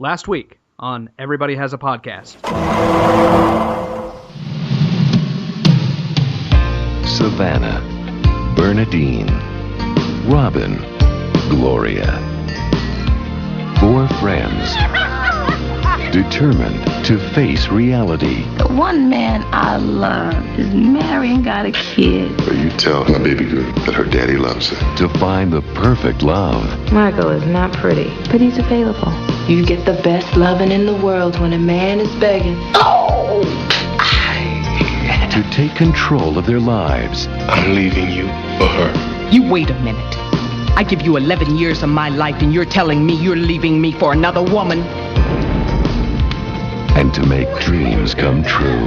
last week on Everybody Has a Podcast. Savannah, Bernadine, Robin, Gloria. 4 friends determined to face reality. The one man I learned is married and got a kid. So you tell my baby girl that her daddy loves her. To find the perfect love. Michael is not pretty, but he's available. You get the best loving in the world when a man is begging. Oh! To take control of their lives. I'm leaving you for her. You wait a minute. I give you 11 years of my life and you're telling me you're leaving me for another woman? And to make dreams come true.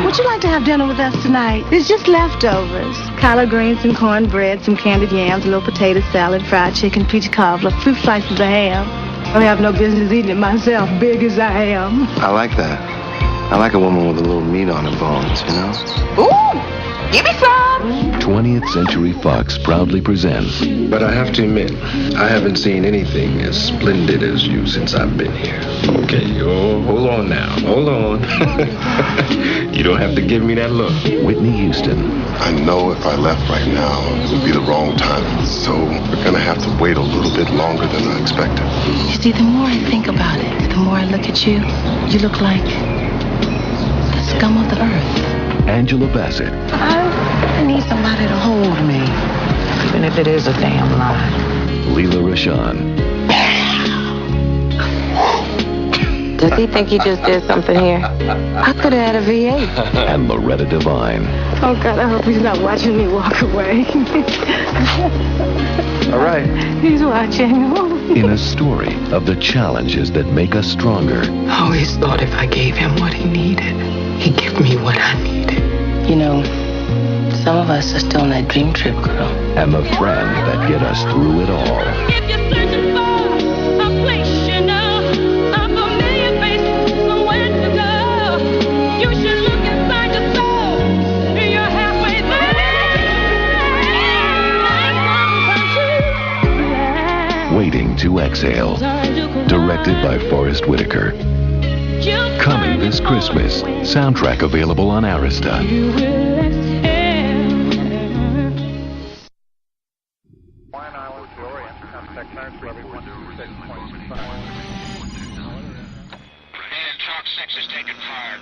Would you like to have dinner with us tonight? It's just leftovers. Collard greens and cornbread, some candied yams, a little potato salad, fried chicken, peach cobbler, 2 slices of ham. I have no business eating it myself, big as I am. I like that. I like a woman with a little meat on her bones, you know? Ooh, give me some. 20th Century Fox proudly presents. But I have to admit, I haven't seen anything as splendid as you since I've been here. Okay, hold on now. Hold on. You don't have to give me that look. Whitney Houston. I know if I left right now, it would be the wrong time. So we're going to have to wait a little bit longer than I expected. You see, the more I think about it, the more I look at you, you look like the scum of the earth. Angela Bassett. I need somebody to hold me, even if it is a damn lie. Leela Rashan. Does he think he just did something here? I could have had a V8. And Loretta Devine. Oh, God, I hope he's not watching me walk away. All right. He's watching. In a story of the challenges that make us stronger. I always thought if I gave him what he needed, he'd give me what I needed. You know, some of us are still on that dream trip, girl. And the friends that get us through it all. If you're searching for a place you know, a familiar face, somewhere to go, you should look inside your soul. You're halfway there. Waiting to Exhale. Directed by Forrest Whitaker. Coming this Christmas. Soundtrack available on Arista. Chalk 6 is taking fire.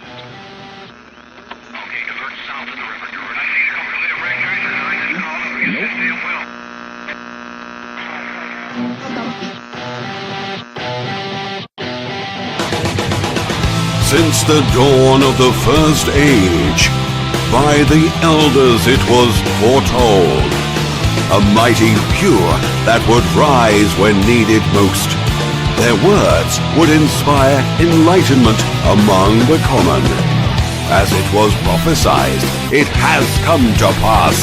Okay, divert south of the river. I see you come to the red guys. I just called over. Yes, damn well. Since the dawn of the first age, by the elders it was foretold, a mighty cure that would rise when needed most. Their words would inspire enlightenment among the common. As it was prophesied, it has come to pass.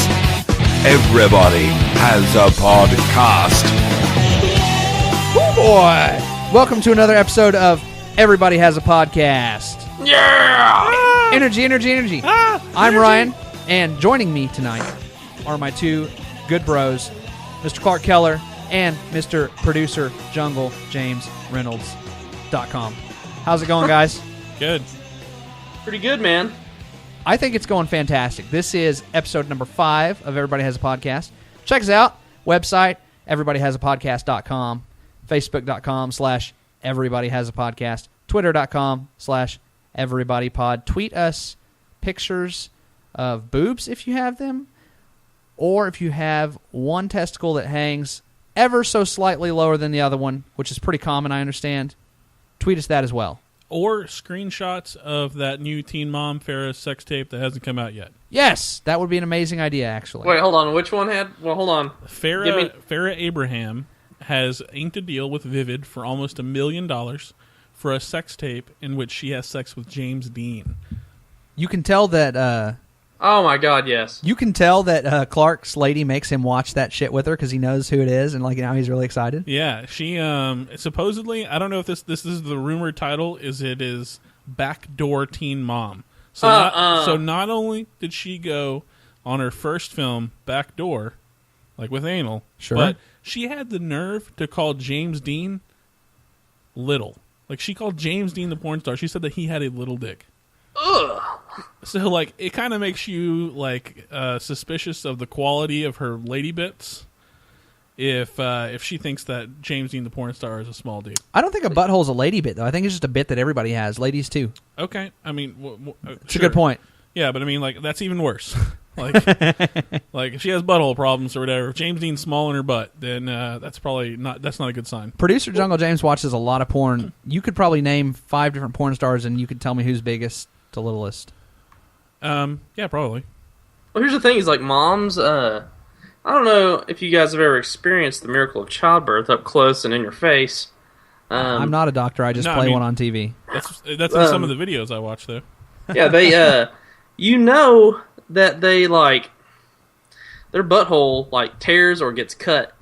Everybody has a podcast. Oh boy! Welcome to another episode of Everybody Has a Podcast. Yeah! Energy. I'm Ryan, and joining me tonight are my 2 good bros, Mr. Clark Keller and Mr. Producer Jungle James Reynolds.com. How's it going, guys? Good. Pretty good, man. I think it's going fantastic. This is episode number 5 of Everybody Has a Podcast. Check us out. Website, everybodyhasapodcast.com, facebook.com/everybodyhasapodcast, twitter.com/everybodypod. Tweet us pictures of boobs if you have them, or if you have one testicle that hangs ever so slightly lower than the other one, which is pretty common, I understand. Tweet us that as well. Or screenshots of that new Teen Mom Farrah sex tape that hasn't come out yet. Yes, that would be an amazing idea, actually. Wait, hold on. Which one had... Well, hold on. Farrah Abraham has inked a deal with Vivid for almost $1 million for a sex tape in which she has sex with James Dean. You can tell that... oh, my God, yes. You can tell that Clark's lady makes him watch that shit with her because he knows who it is, and like now he's really excited. Yeah, she supposedly, I don't know if this is the rumored title, is Backdoor Teen Mom. So not only did she go on her first film, Backdoor, like with anal, sure, but she had the nerve to call James Dean little. Like, she called James Dean the porn star. She said that he had a little dick. Ugh. So, like, it kind of makes you, like, suspicious of the quality of her lady bits if she thinks that James Dean the porn star is a small dude. I don't think a butthole's a lady bit, though. I think it's just a bit that everybody has. Ladies, too. Okay. I mean, it's a good point. Yeah, but I mean, like, that's even worse. Like, if she has butthole problems or whatever, if James Dean's small in her butt, then that's not a good sign. Producer Jungle James watches a lot of porn. You could probably name 5 different porn stars, and you could tell me who's biggest to littlest. Yeah, probably. Well, here's the thing: is like moms. I don't know if you guys have ever experienced the miracle of childbirth up close and in your face. I'm not a doctor. I just play one on TV. That's in some of the videos I watch, though. Yeah, they. You know that they like their butthole like tears or gets cut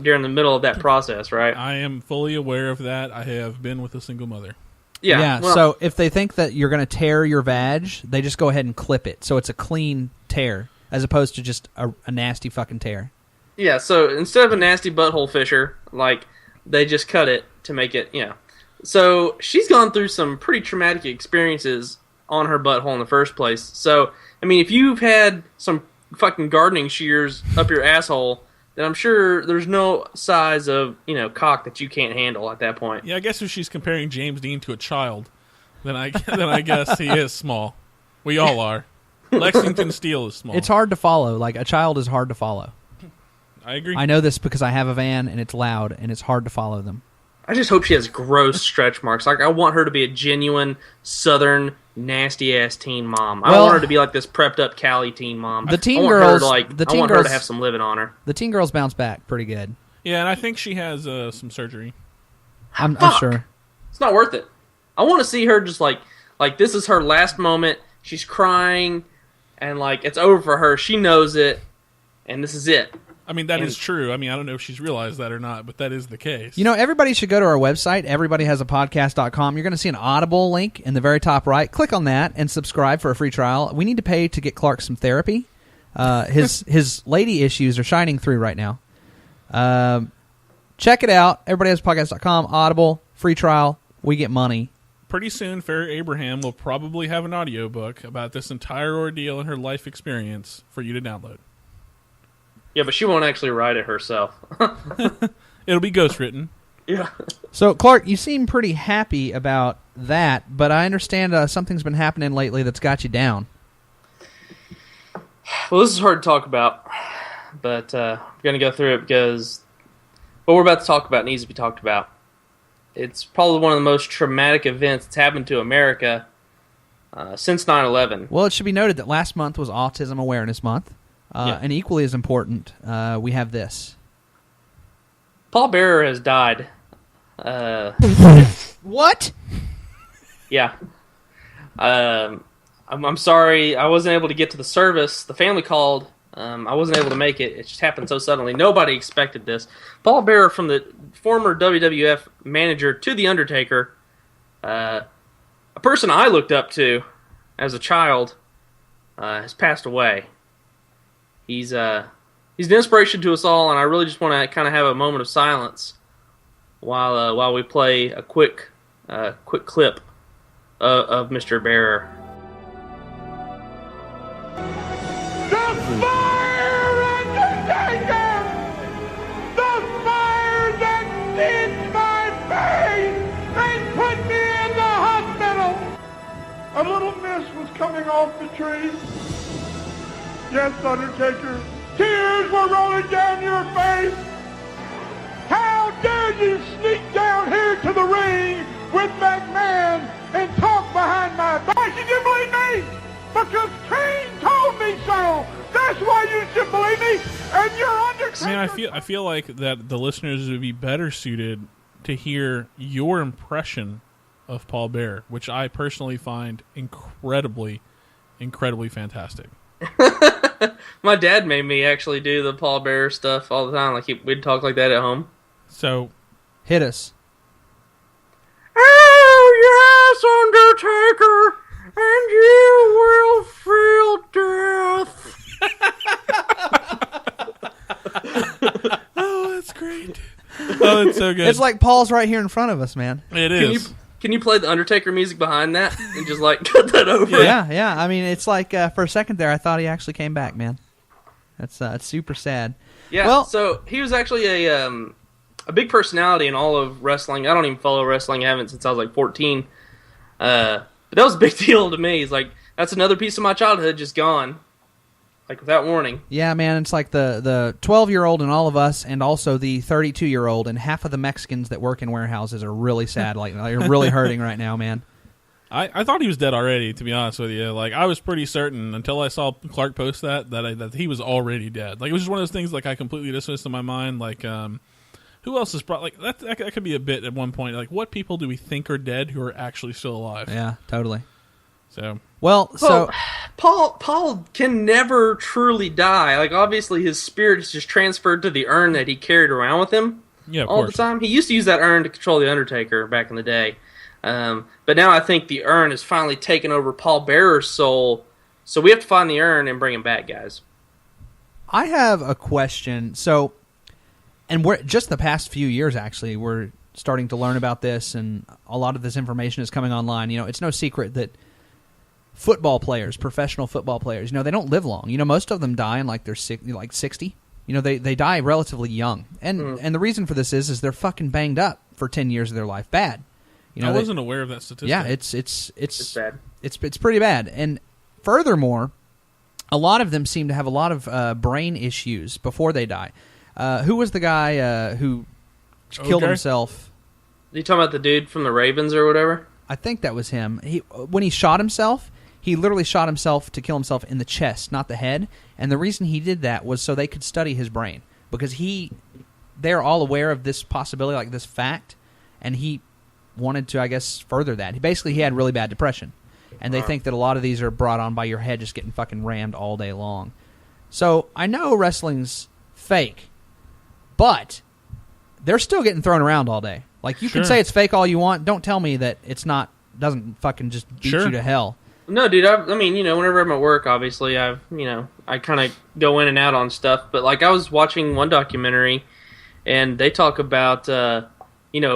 during the middle of that process, right? I am fully aware of that. I have been with a single mother. Yeah. Well, so if they think that you're going to tear your vag, they just go ahead and clip it, so it's a clean tear as opposed to just a nasty fucking tear. Yeah. So instead of a nasty butthole fissure, like they just cut it to make it. Yeah. So she's gone through some pretty traumatic experiences on her butthole in the first place. So, I mean, if you've had some fucking gardening shears up your asshole, then I'm sure there's no size of, cock that you can't handle at that point. Yeah, I guess if she's comparing James Dean to a child, then I guess he is small. We all are. Lexington Steele is small. It's hard to follow. Like, a child is hard to follow. I agree. I know this because I have a van, and it's loud, and it's hard to follow them. I just hope she has gross stretch marks. Like, I want her to be a genuine Southern nasty-ass teen mom. I don't want her to be like this prepped-up Cali teen mom. The teen I want girls... I want her to have some living on her. The teen girls bounce back pretty good. Yeah, and I think she has some surgery. I'm sure. It's not worth it. I want to see her just like this is her last moment. She's crying, and like it's over for her. She knows it, and this is it. I mean, that is true. I mean, I don't know if she's realized that or not, but that is the case. Everybody should go to our website, everybodyhasapodcast.com. You're going to see an Audible link in the very top right. Click on that and subscribe for a free trial. We need to pay to get Clark some therapy. His lady issues are shining through right now. Check it out, everybodyhasapodcast.com, Audible, free trial. We get money. Pretty soon, Farrah Abraham will probably have an audiobook about this entire ordeal and her life experience for you to download. Yeah, but she won't actually write it herself. It'll be ghostwritten. Yeah. So, Clark, you seem pretty happy about that, but I understand something's been happening lately that's got you down. Well, this is hard to talk about, but we're going to go through it because what we're about to talk about needs to be talked about. It's probably one of the most traumatic events that's happened to America since 9/11. Well, it should be noted that last month was Autism Awareness Month. And equally as important, we have this. Paul Bearer has died. What? Yeah. I'm sorry. I wasn't able to get to the service. The family called. I wasn't able to make it. It just happened so suddenly. Nobody expected this. Paul Bearer, from the former WWF manager to The Undertaker, a person I looked up to as a child, has passed away. He's an inspiration to us all, and I really just want to kind of have a moment of silence while we play a quick clip of Mr. Bearer. The fire Undertaker! The fire that singed my face and put me in the hospital! A little mist was coming off the tree. Yes, Undertaker, tears were rolling down your face. How dare you sneak down here to the ring with McMahon and talk behind my back? You didn't believe me because Kane told me so. That's why you should believe me. And you're Undertaker. I mean, I feel like that the listeners would be better suited to hear your impression of Paul Bearer, which I personally find incredibly fantastic. My dad made me actually do the Paul Bearer stuff all the time. Like we'd talk like that at home. So, hit us. Oh yes, Undertaker, and you will feel death. Oh, that's great. Oh, it's so good. It's like Paul's right here in front of us, man. It is. Can you play the Undertaker music behind that and just like cut that over? Yeah. I mean, it's like for a second there, I thought he actually came back, man. That's it's super sad. Yeah. Well, so he was actually a big personality in all of wrestling. I don't even follow wrestling. I haven't since I was like 14. But that was a big deal to me. It's like that's another piece of my childhood just gone, like without warning. Yeah, man. It's like the 12-year-old in all of us, and also the 32-year-old, and half of the Mexicans that work in warehouses are really sad. Like they're really hurting right now, man. I thought he was dead already, to be honest with you. Like, I was pretty certain until I saw Clark post that he was already dead. Like, it was just one of those things like I completely dismissed in my mind. Like, who else is brought? Like, that could be a bit at one point. Like, what people do we think are dead who are actually still alive? Yeah, totally. So, Paul can never truly die. Like, obviously, his spirit is just transferred to the urn that he carried around with him all the time. He used to use that urn to control the Undertaker back in the day. But now I think the urn has finally taken over Paul Bearer's soul, so we have to find the urn and bring him back, guys. I have a question. So, and we're just the past few years, actually, we're starting to learn about this, and a lot of this information is coming online. You know, it's no secret that football players, professional football players, you know, they don't live long. You know, most of them die in like they're 60. You know, they die relatively young, and the reason for this is they're fucking banged up for 10 years of their life, bad. You know, I wasn't aware of that statistic. Yeah, it's bad. It's pretty bad. And furthermore, a lot of them seem to have a lot of brain issues before they die. Who was the guy who killed himself? Are you talking about the dude from the Ravens or whatever? I think that was him. When he shot himself, he literally shot himself to kill himself in the chest, not the head. And the reason he did that was so they could study his brain, because they're all aware of this possibility, like this fact, and he wanted to, I guess, further that. He had really bad depression, and they think that a lot of these are brought on by your head just getting fucking rammed all day long. So I know wrestling's fake, but they're still getting thrown around all day. Like, you can say it's fake all you want. Don't tell me that it's not, doesn't fucking just beat you to hell. No, dude, I mean, you know, whenever I'm at work, obviously, I kind of go in and out on stuff, but like I was watching one documentary, and they talk about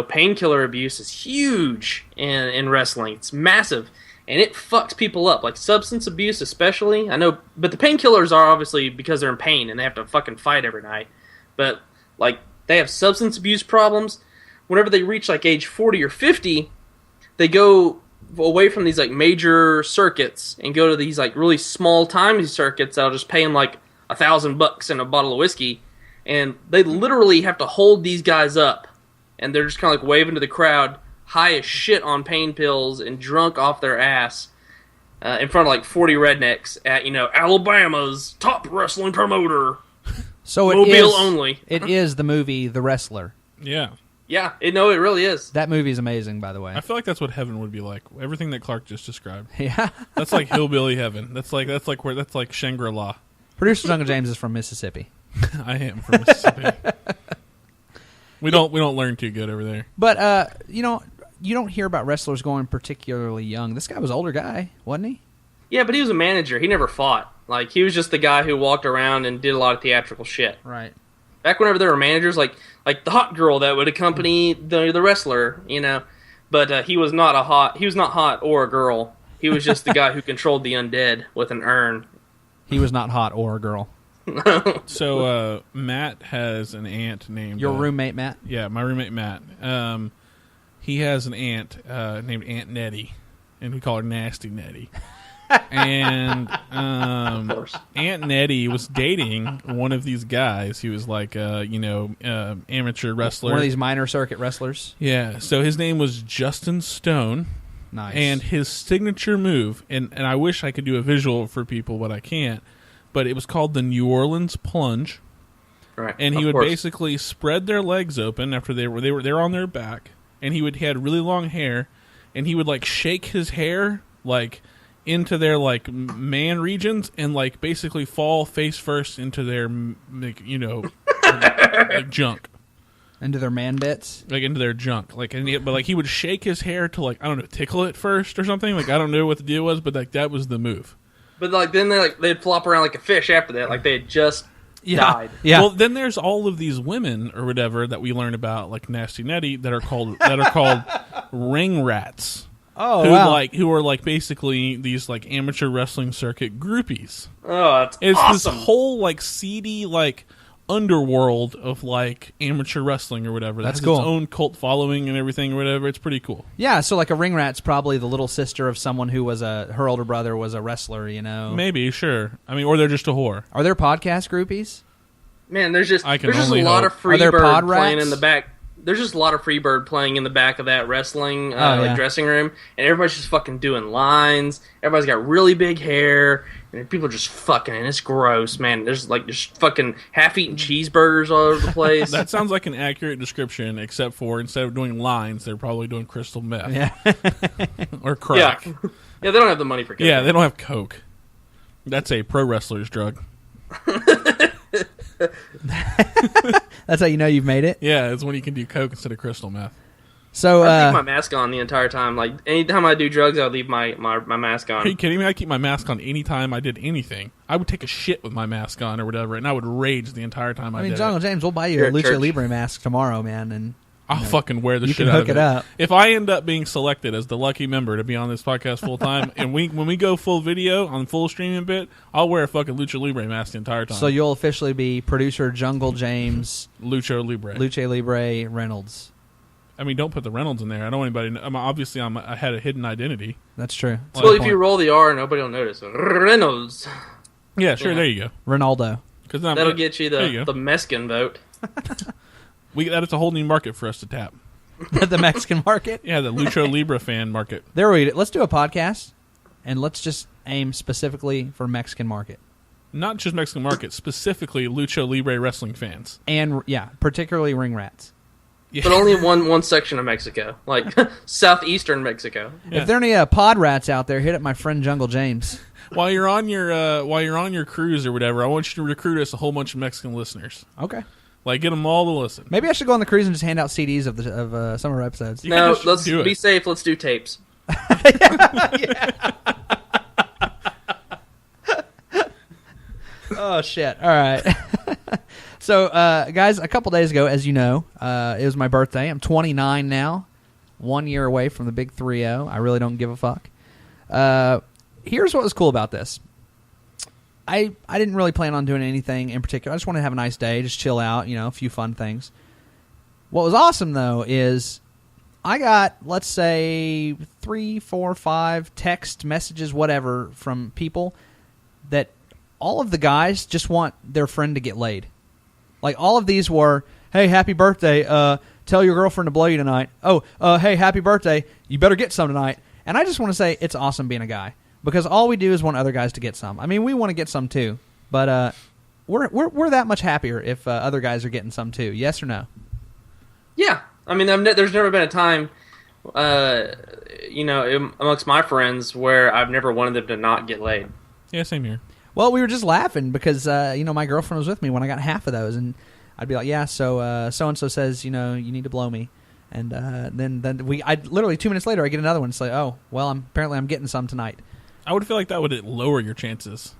painkiller abuse is huge in wrestling. It's massive, and it fucks people up. Like substance abuse especially. I know, but the painkillers are obviously because they're in pain and they have to fucking fight every night. But like they have substance abuse problems. Whenever they reach like age 40 or 50, they go away from these like major circuits and go to these like really small time circuits that'll just pay them like $1,000 and a bottle of whiskey, and they literally have to hold these guys up. And they're just kind of like waving to the crowd, high as shit on pain pills and drunk off their ass in front of like 40 rednecks at, Alabama's top wrestling promoter. So Mobile only. It is the movie The Wrestler. Yeah. Yeah, it really is. That movie is amazing, by the way. I feel like that's what heaven would be like. Everything that Clark just described. Yeah. That's like hillbilly heaven. That's like Shangri-La. Producer Uncle James is from Mississippi. I am from Mississippi. We don't learn too good over there. But you don't hear about wrestlers going particularly young. This guy was an older guy, wasn't he? Yeah, but he was a manager. He never fought. Like, he was just the guy who walked around and did a lot of theatrical shit. Right. Back whenever there were managers, like the hot girl that would accompany the wrestler, But he was not hot or a girl. He was just the guy who controlled the undead with an urn. He was not hot or a girl. So Matt has an aunt named... Your roommate, Matt? Yeah, my roommate, Matt. He has an aunt named Aunt Nettie, and we call her Nasty Nettie. And Aunt Nettie was dating one of these guys. He was like, amateur wrestler. One of these minor circuit wrestlers. Yeah, so his name was Justin Stone. Nice. And his signature move, and I wish I could do a visual for people, but I can't, but it was called the New Orleans Plunge. Right. And he would basically spread their legs open after they were on their back, and he had really long hair, and he would like shake his hair like into their like man regions and like basically fall face first into their like junk. Into their man bits? Like into their junk. But he would shake his hair to like, I don't know, tickle it first or something. Like, I don't know what the deal was, but like that was the move. But like then they'd flop around like a fish after that. Like they had just died. Yeah. Well, then there's all of these women or whatever that we learn about, like Nasty Nettie, that are called ring rats. Oh, who are like basically these like amateur wrestling circuit groupies. Oh, it's awesome. This whole like seedy like underworld of like amateur wrestling or whatever. That's That's cool. Its own cult following and everything or whatever. It's pretty cool. Yeah, so like a ring rat's probably the little sister of someone who was her older brother was a wrestler, you know. Maybe, sure. I mean, or they're just a whore. Are there podcast groupies? Man, there's just I can a only lot hope. of free Are there bird pod playing rats? in the back. There's just a lot of free bird playing in the back of that wrestling yeah. dressing room, and everybody's just fucking doing lines. Everybody's got really big hair, and people are just fucking, and it's gross, man. There's like just fucking half-eaten cheeseburgers all over the place. That sounds like an accurate description, except for instead of doing lines, they're probably doing crystal meth. Yeah. Or crack. Yeah, they don't have the money for coke. Yeah, they don't have coke. That's a pro wrestler's drug. That's how you know you've made it? Yeah, it's when you can do coke instead of crystal meth. So I keep my mask on the entire time. Like anytime I do drugs, I'll leave my mask on. Are you kidding me? I keep my mask on anytime I did anything. I would take a shit with my mask on or whatever, and I would rage the entire time I did Jungle it. James, we'll buy you You're a at Lucha church. Libre mask tomorrow, man, and I'll fucking wear the you shit can out hook of it up. If I end up being selected as the lucky member to be on this podcast full time, and when we go full video on full streaming bit, I'll wear a fucking Lucha Libre mask the entire time. So you'll officially be producer Jungle James Lucha Libre. Lucha Libre Reynolds. I mean, don't put the Reynolds in there. I don't want anybody. I had a hidden identity. That's true. That's Well, a good if point. you roll the R, nobody will notice. Reynolds. Yeah, sure. Yeah. There you go. Ronaldo. Because That'll get you there you the go. Mexican vote. That is a whole new market for us to tap. The Mexican market? Yeah, the Lucha Libre fan market. There we go. Let's do a podcast, and let's just aim specifically for Mexican market. Not just Mexican market, specifically Lucha Libre wrestling fans. And, yeah, particularly ring rats. Yeah. But only in one section of Mexico, like southeastern Mexico. Yeah. If there are any pod rats out there, hit up my friend Jungle James. While you're on your cruise or whatever, I want you to recruit us a whole bunch of Mexican listeners. Okay. Like, get them all to listen. Maybe I should go on the cruise and just hand out CDs of some of our episodes. You No, can just let's do it. be safe. Let's do tapes. Oh, shit. All right. So, guys, a couple days ago, as you know, it was my birthday. I'm 29 now. 1 year away from the big 3-0. I really don't give a fuck. Here's what was cool about this. I didn't really plan on doing anything in particular. I just wanted to have a nice day, just chill out, a few fun things. What was awesome, though, is I got, let's say, 3, 4, 5 text messages, whatever, from people that all of the guys just want their friend to get laid. Like, all of these were, hey, happy birthday, tell your girlfriend to blow you tonight. Oh, hey, happy birthday, you better get some tonight. And I just want to say it's awesome being a guy. Because all we do is want other guys to get some. I mean, we want to get some too, but we're that much happier if other guys are getting some too. Yes or no? Yeah, I mean, there's never been a time, amongst my friends where I've never wanted them to not get laid. Yeah, same here. Well, we were just laughing because my girlfriend was with me when I got half of those, and I'd be like, yeah, so so and so says you need to blow me, and then I literally 2 minutes later I get another one. It's like, oh well, apparently I'm getting some tonight. I would feel like that would lower your chances.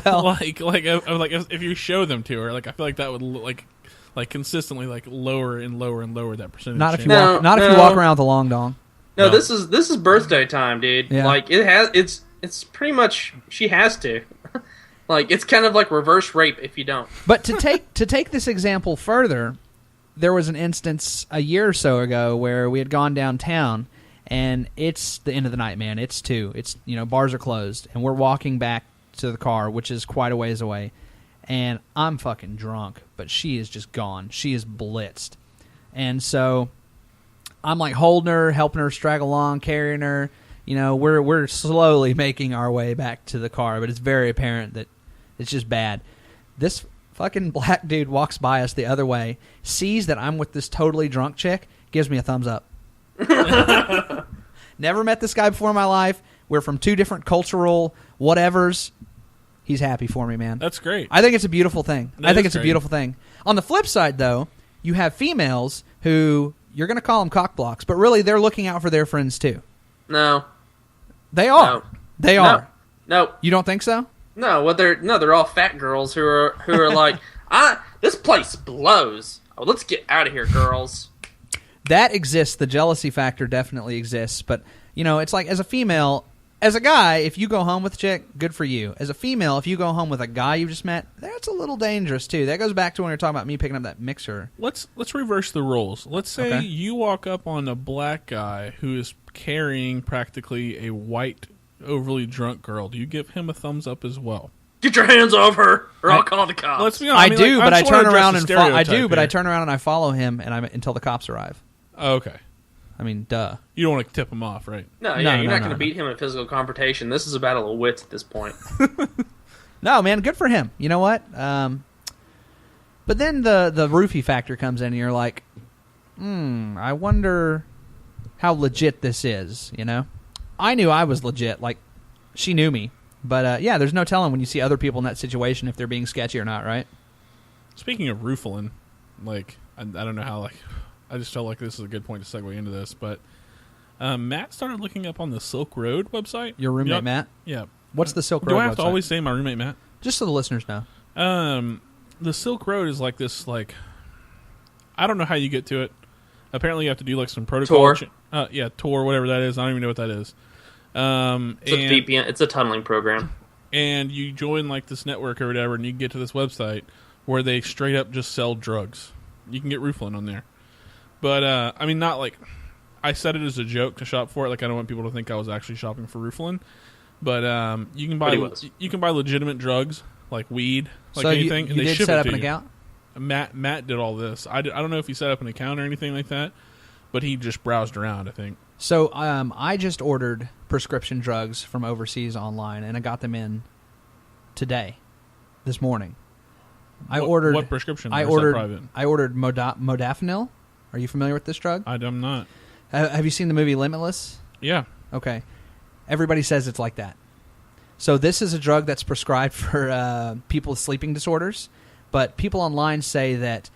Well, if you show them to her, like I feel like that would like consistently like lower and lower and lower that percentage. not if you chance. walk, if you walk around with a long dong. No, this is birthday time, dude. Yeah. Like it's pretty much she has to. Like it's kind of like reverse rape if you don't. But to take this example further, there was an instance a year or so ago where we had gone downtown. And it's the end of the night, man. It's 2. It's bars are closed, and we're walking back to the car, which is quite a ways away. And I'm fucking drunk, but she is just gone. She is blitzed, and so I'm like holding her, helping her straggle along, carrying her. We're slowly making our way back to the car, but it's very apparent that it's just bad. This fucking black dude walks by us the other way, sees that I'm with this totally drunk chick, gives me a thumbs up. Never met this guy before in my life. We're from 2 different cultural whatevers. He's happy for me, man. That's great. I think it's a beautiful thing. I think it's great. a beautiful thing. On the flip side, though, you have females who you're going to call them cock blocks, but really they're looking out for their friends too. No, they are. No. They are. No. You don't think so? No, they're all fat girls who are like, This place blows. Oh, let's get out of here, girls. That exists. The jealousy factor definitely exists. But, it's like as a female, as a guy, if you go home with a chick, good for you. As a female, if you go home with a guy you just met, that's a little dangerous, too. That goes back to when we were talking about me picking up that mixer. Let's reverse the roles. Let's say you walk up on a black guy who is carrying practically a white, overly drunk girl. Do you give him a thumbs up as well? Get your hands off her, or I'll call the cops. Let's be honest. I turn around and I follow him until the cops arrive. Oh, okay. I mean, duh. You don't want to tip him off, right? No, you're not going to beat him in a physical confrontation. This is a battle of wits at this point. No, man, good for him. You know what? But then the roofie factor comes in, and you're like, I wonder how legit this is, I knew I was legit. Like, she knew me. But, there's no telling when you see other people in that situation if they're being sketchy or not, right? Speaking of roofling, I don't know how, I just felt like this is a good point to segue into this, but Matt started looking up on the Silk Road website. Your roommate, Matt? Yeah. What's the Silk Road website? Do I have website? to always say my roommate, Matt? Just so the listeners know. The Silk Road is like this, I don't know how you get to it. Apparently you have to do, some protocol. Tour. Tour, whatever that is. I don't even know what that is. It's a VPN. It's a tunneling program. And you join, this network or whatever, and you can get to this website where they straight up just sell drugs. You can get roofling on there. But, not I said it as a joke to shop for it. I don't want people to think I was actually shopping for roofling. But you can buy legitimate drugs, like weed, so anything. You did set up an account? Matt did all this. I don't know if he set up an account or anything like that, but he just browsed around, I think. So I just ordered prescription drugs from overseas online, and I got them in today, this morning. What prescription? I ordered modafinil. Are you familiar with this drug? I'm not. Have you seen the movie Limitless? Yeah. Okay. Everybody says it's like that. So this is a drug that's prescribed for people with sleeping disorders, but people online say that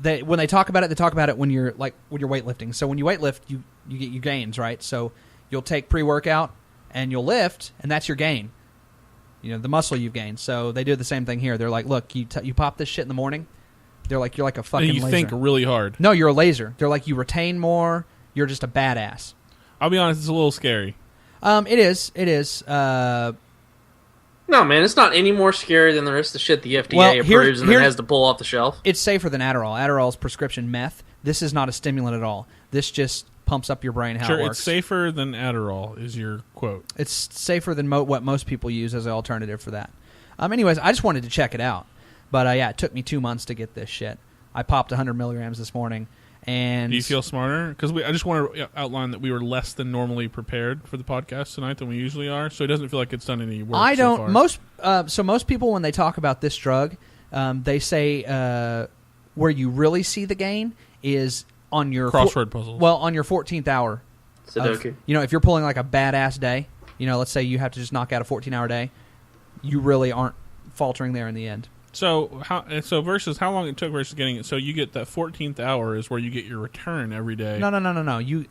when they talk about it when you're weightlifting. So when you weightlift, you get your gains, right? So you'll take pre-workout and you'll lift, and that's your gain. The muscle you've gained. So they do the same thing here. They're like, look, you pop this shit in the morning. They're like, you're like a fucking laser. You think really hard. No, you're a laser. They're like, you retain more. You're just a badass. I'll be honest, it's a little scary. It is. It is. No, man, it's not any more scary than the rest of the shit the FDA approves and then has to pull off the shelf. It's safer than Adderall. Adderall is prescription meth. This is not a stimulant at all. This just pumps up your brain how it works. It's safer than Adderall is your quote. It's safer than what most people use as an alternative for that. Anyways, I just wanted to check it out. But, it took me 2 months to get this shit. I popped 100 milligrams this morning. And do you feel smarter? Because I just want to outline that we were less than normally prepared for the podcast tonight than we usually are, so it doesn't feel like it's done any work. So far. Most people when they talk about this drug, they say where you really see the gain is on your crossword puzzles. Well, on your 14th hour. Sudoku. If you're pulling like a badass day, let's say you have to just knock out a 14-hour day, you really aren't faltering there in the end. So versus how long it took versus getting it. So you get that 14th hour is where you get your return every day. No. You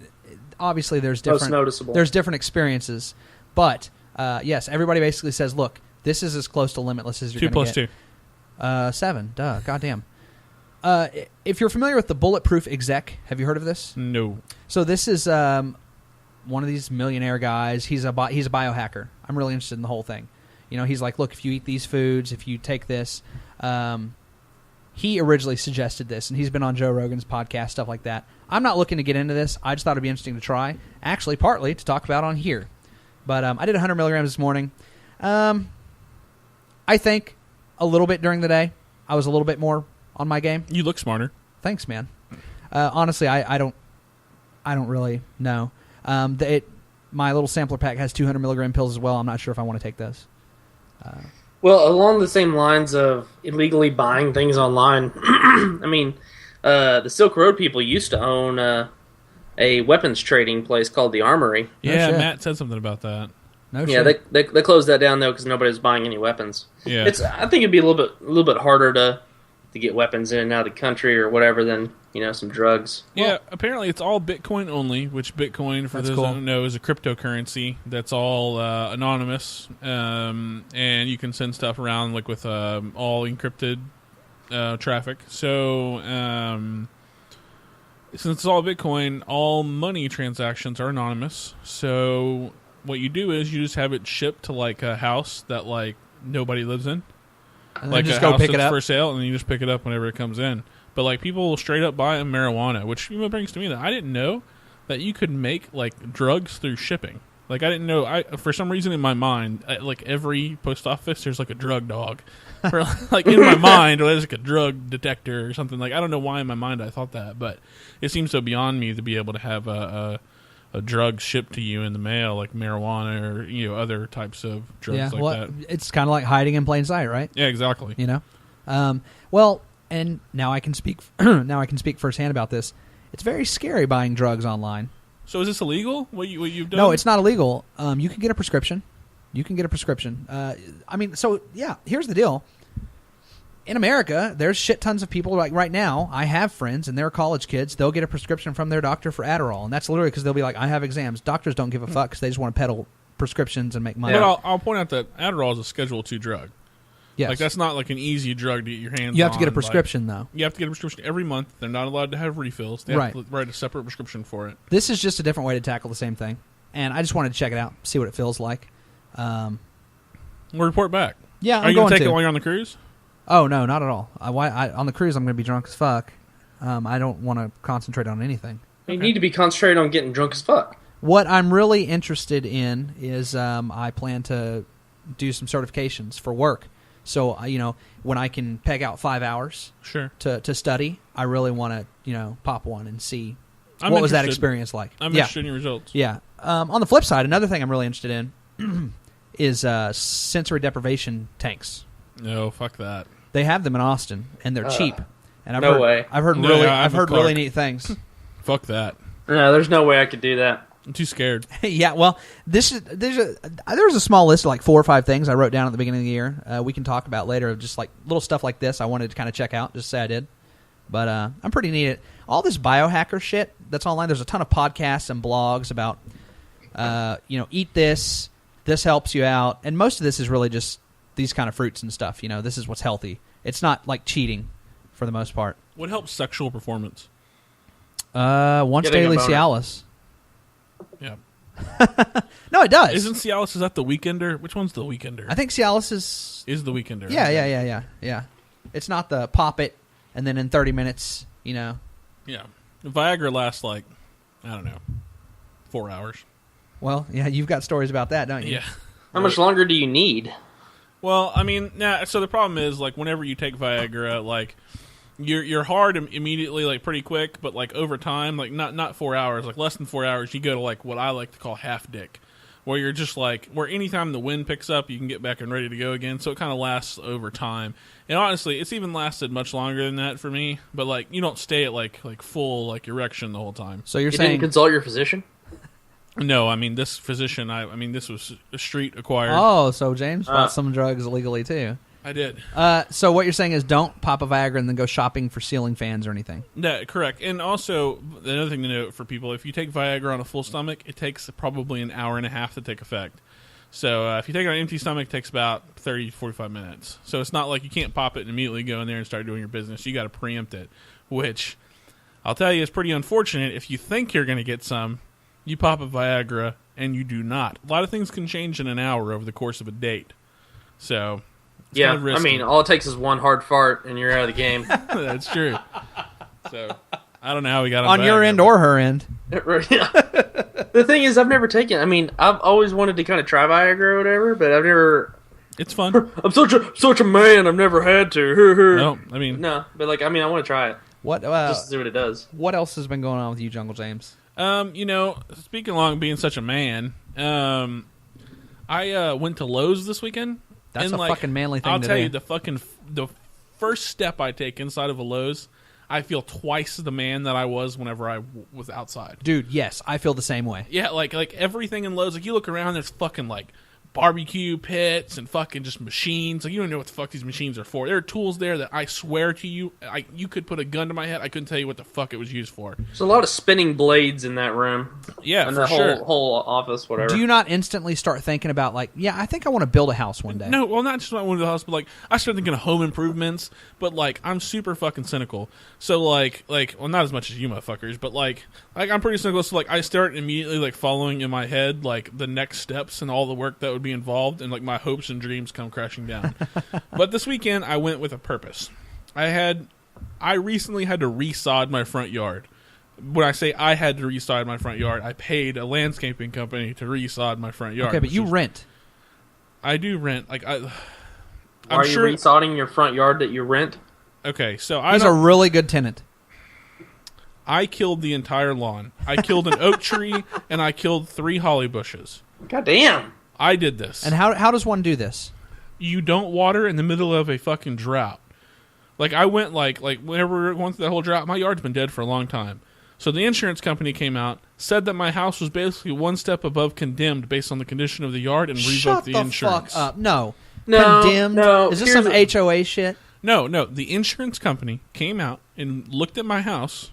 obviously there's different. Most noticeable. There's different experiences, but yes, everybody basically says, look, this is as close to Limitless as you're going to get. 2 + 2. 7. Duh. Goddamn. If you're familiar with the Bulletproof Exec, have you heard of this? No. So this is one of these millionaire guys. He's a biohacker. I'm really interested in the whole thing. He's like, look, if you eat these foods, if you take this, he originally suggested this, and he's been on Joe Rogan's podcast, stuff like that. I'm not looking to get into this. I just thought it'd be interesting to try, actually, partly to talk about on here. But I did 100 milligrams this morning. I think a little bit during the day. I was a little bit more on my game. You look smarter. Thanks, man. Honestly, I don't really know. My little sampler pack has 200 milligram pills as well. I'm not sure if I want to take those. Well, along the same lines of illegally buying things online, the Silk Road people used to own a weapons trading place called the Armory. Yeah, Matt said something about that. They closed that down though because nobody was buying any weapons. Yeah, I think it'd be a little bit harder to to get weapons in and out of the country or whatever than, some drugs. Yeah, apparently it's all Bitcoin only, which Bitcoin, for those who don't know, is a cryptocurrency that's all anonymous, and you can send stuff around like with all encrypted traffic. So since it's all Bitcoin, all money transactions are anonymous. So what you do is you just have it shipped to like a house that like nobody lives in, and like just a go house pick it that's up for sale, and then you just pick it up whenever it comes in. But like people will straight up buy marijuana, which brings to me that I didn't know that you could make like drugs through shipping. Like I didn't know. For some reason in my mind, like every post office, there's like a drug dog. For, like in my mind, or there's like a drug detector or something. Like I don't know why in my mind I thought that, but it seems so beyond me to be able to have a drug shipped to you in the mail, like marijuana or other types of drugs that. It's kind of like hiding in plain sight, right? Yeah, exactly. Well, and now I can speak. Now I can speak firsthand about this. It's very scary buying drugs online. So is this illegal? What you've done? No, it's not illegal. You can get a prescription. Here's the deal. In America, there's shit tons of people. Like right now, I have friends, and they're college kids. They'll get a prescription from their doctor for Adderall, and that's literally because they'll be like, "I have exams." Doctors don't give a fuck because they just want to peddle prescriptions and make money. But I'll point out that Adderall is a Schedule II drug. Yes. Like that's not like an easy drug to get your hands on. You have to get a prescription, though. You have to get a prescription every month. They're not allowed to have refills. They have to write a separate prescription for it. This is just a different way to tackle the same thing, and I just wanted to check it out, see what it feels like. We'll report back. Yeah, Are you going to take it while you're on the cruise? Oh, no, not at all. On the cruise, I'm going to be drunk as fuck. I don't want to concentrate on anything. You need to be concentrated on getting drunk as fuck. What I'm really interested in is I plan to do some certifications for work. So, when I can peg out 5 hours to study, I really want to, pop one and see what was that experience like. I'm interested in your results. Yeah. On the flip side, another thing I'm really interested in is sensory deprivation tanks. No, fuck that. They have them in Austin, and they're cheap. And I've heard really neat things. Fuck that. No, there's no way I could do that. I'm too scared. Yeah, well, there's a small list of like 4 or 5 things I wrote down at the beginning of the year. We can talk about later of just like little stuff like this I wanted to kind of check out, just say I did. But I'm pretty neat at all this biohacker shit that's online. There's a ton of podcasts and blogs about, eat this helps you out. And most of this is really just these kind of fruits and stuff. This is what's healthy. It's not like cheating for the most part. What helps sexual performance? Once daily Cialis. Yeah. No, it does. Isn't Cialis, is that the Weekender? Which one's the Weekender? I think Cialis is the Weekender. Yeah. It's not the pop it and then in 30 minutes, Yeah. Viagra lasts like, I don't know, 4 hours. Well, yeah, you've got stories about that, don't you? Yeah. How much longer do you need? Well, I mean, so the problem is, like, whenever you take Viagra, like, you're hard immediately, like, pretty quick, but, like, over time, like, not 4 hours, like, less than 4 hours, you go to, like, what I like to call half dick, where you're just, like, where anytime the wind picks up, you can get back and ready to go again, so it kind of lasts over time. And honestly, it's even lasted much longer than that for me, but, like, you don't stay at, like full, like, erection the whole time. So you didn't consult your physician? No, I mean, this physician, this was a street acquired. Oh, so James bought some drugs illegally, too. I did. So what you're saying is don't pop a Viagra and then go shopping for ceiling fans or anything. No, correct. And also, another thing to note for people, if you take Viagra on a full stomach, it takes probably an hour and a half to take effect. So if you take it on an empty stomach, it takes about 30 to 45 minutes. So it's not like you can't pop it and immediately go in there and start doing your business. You got to preempt it, which I'll tell you is pretty unfortunate. If you think you're going to get some, you pop a Viagra, and you do not. A lot of things can change in an hour over the course of a date. So, it's yeah, kind of risky. I mean, all it takes is one hard fart, and you're out of the game. That's true. So, I don't know how we got on Viagra, your end or her end. The thing is, I've never taken. I mean, I've always wanted to kind of try Viagra or whatever, but I've never. It's fun. I'm such a man. I've never had to. No, I mean, no, but like, I mean, I want to try it. What? Just to see what it does. What else has been going on with you, Jungle James? Speaking along being such a man, I went to Lowe's this weekend. That's a fucking manly thing I'll to tell do. you, the first step I take inside of a Lowe's, I feel twice the man that I was whenever I was outside. Dude, yes, I feel the same way. Yeah, like everything in Lowe's, like you look around, there's fucking like barbecue pits and fucking just machines. Like, you don't know what the fuck these machines are for. There are tools there that I swear to you, you could put a gun to my head, I couldn't tell you what the fuck it was used for. There's a lot of spinning blades in that room. Yeah, and for the sure. whole office, whatever. Do you not instantly start thinking about, like, yeah, I think I want to build a house one day? No, well, not just when I went to the house, but like I started thinking of home improvements. But like I'm super fucking cynical. So like, well, not as much as you motherfuckers, but like I'm pretty cynical. So like I start immediately like following in my head like the next steps and all the work that would be involved, and like my hopes and dreams come crashing down. But this weekend I went with a purpose. I recently had to resod my front yard. When I say I had to resod my front yard, I paid a landscaping company to resod my front yard. Okay, but you rent. I do rent. Like Why are you resodding your front yard that you rent? Okay, so He's a really good tenant. I killed the entire lawn. I killed an oak tree, and I killed 3 holly bushes. God damn. I did this. And how does one do this? You don't water in the middle of a fucking drought. Like, I went, like whenever we were going through that whole drought, my yard's been dead for a long time. So the insurance company came out, said that my house was basically one step above condemned based on the condition of the yard, and revoked the insurance. Shut the fuck up. No. No, Condemned? no. Is this some HOA shit? No. The insurance company came out and looked at my house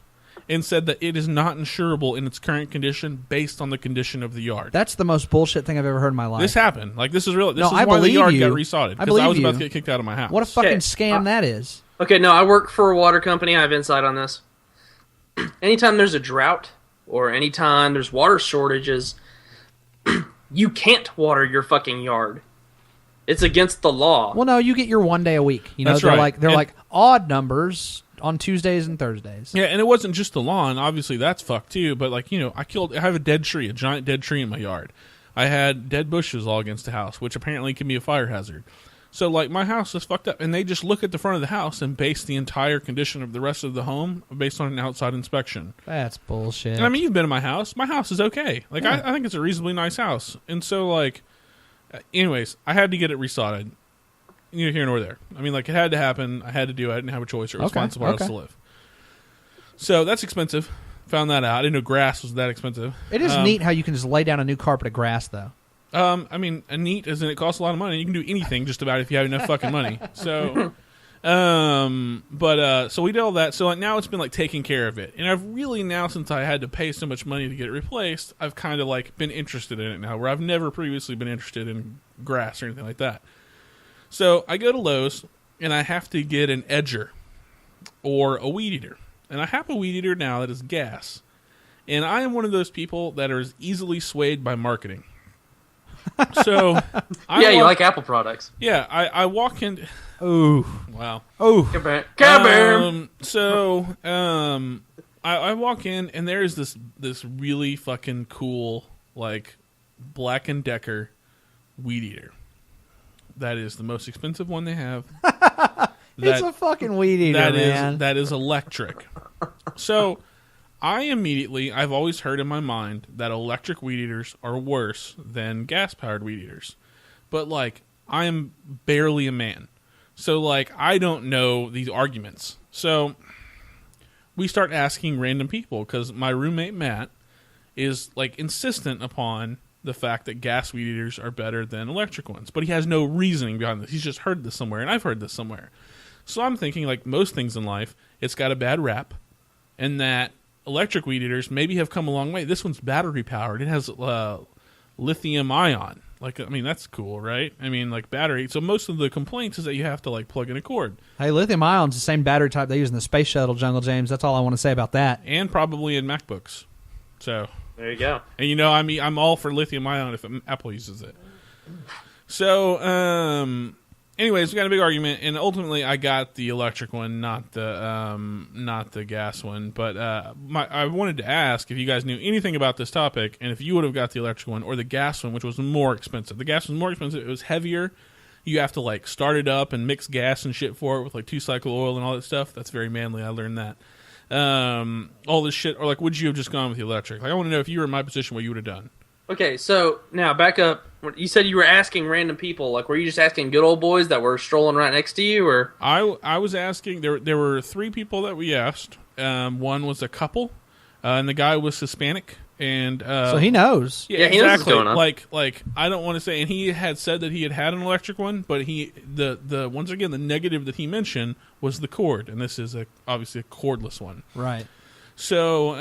and said that it is not insurable in its current condition based on the condition of the yard. That's the most bullshit thing I've ever heard in my life. This happened. Like, this is real. This No, is I why the believe yard you. got resodded. I Because I was believe about you. to get kicked out of my house. What a fucking Okay. scam that is. Okay, no, I work for a water company. I have insight on this. Anytime there's a drought or anytime there's water shortages, you can't water your fucking yard. It's against the law. Well, no, you get your one day a week. You know, That's they're right. like odd numbers on Tuesdays and Thursdays. Yeah, and it wasn't just the lawn. Obviously, that's fucked too. But like, you know, I have a dead tree, a giant dead tree in my yard. I had dead bushes all against the house, which apparently can be a fire hazard. So like, my house is fucked up, and they just look at the front of the house and base the entire condition of the rest of the home based on an outside inspection. That's bullshit. And I mean, you've been in my house. My house is okay. Like, Yeah. I think it's a reasonably nice house. And so like, anyways, I had to get it resodded. Neither here nor there. I mean, like, it had to happen. I had to do it. I didn't have a choice or responsible else to live. So that's expensive. Found that out. I didn't know grass was that expensive. It is neat how you can just lay down a new carpet of grass, though. I mean, neat as in it costs a lot of money. You can do anything just about if you have enough fucking money. So, so we did all that. So like, now it's been like taking care of it, and I've really now, since I had to pay so much money to get it replaced, I've kind of like been interested in it now, where I've never previously been interested in grass or anything like that. So I go to Lowe's and I have to get an edger or a weed eater, and I have a weed eater now that is gas, and I am one of those people that are easily swayed by marketing. So, you like Apple products. Yeah, I walk in. Ooh, wow. Oh, I walk in and there's this really fucking cool like Black & Decker weed eater. That is the most expensive one they have. It's a fucking weed eater, man. That is electric. So I've always heard in my mind that electric weed eaters are worse than gas-powered weed eaters. But, like, I am barely a man. So, like, I don't know these arguments. So we start asking random people, because my roommate, Matt, is, like, insistent upon the fact that gas weed eaters are better than electric ones. But he has no reasoning behind this. He's just heard this somewhere, and I've heard this somewhere. So I'm thinking, like most things in life, it's got a bad rap, and that electric weed eaters maybe have come a long way. This one's battery powered. It has lithium ion. Like, I mean, that's cool, right? I mean, like battery. So most of the complaints is that you have to like plug in a cord. Hey, lithium ion's the same battery type they use in the space shuttle, Jungle James. That's all I want to say about that. And probably in MacBooks. So there you go. And you know, I mean, I'm all for lithium ion if Apple uses it. So, anyways, we got a big argument, and ultimately, I got the electric one, not the gas one. But I wanted to ask if you guys knew anything about this topic, and if you would have got the electric one or the gas one, which was more expensive. The gas was more expensive. It was heavier. You have to like start it up and mix gas and shit for it with like 2-cycle oil and all that stuff. That's very manly. I learned that. All this shit, or like, would you have just gone with the electric? Like, I want to know if you were in my position, what you would have done. Okay, so now back up. You said you were asking random people. Like, were you just asking good old boys that were strolling right next to you, or? I was asking. There were 3 people that we asked. One was a couple, and the guy was Hispanic, And so he knows. Yeah, he knows what's going on. Like I don't want to say, and he had said that he had an electric one, but the once again the negative that he mentioned was the cord, and this is obviously a cordless one, right? So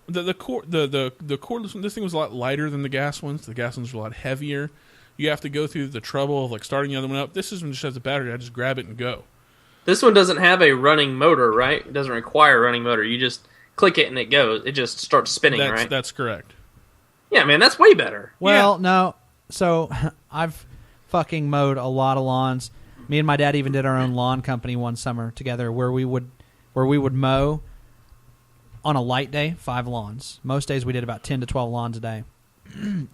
the cordless one, this thing was a lot lighter than the gas ones. The gas ones were a lot heavier. You have to go through the trouble of like starting the other one up. This one just has a battery. I just grab it and go. This one doesn't have a running motor, right? It doesn't require a running motor. You just click it and it goes. It just starts spinning, right? That's correct. Yeah, man, that's way better. Well, no. So I've fucking mowed a lot of lawns. Me and my dad even did our own lawn company one summer together, where we would mow on a light day 5 lawns. Most days we did about 10 to 12 lawns a day.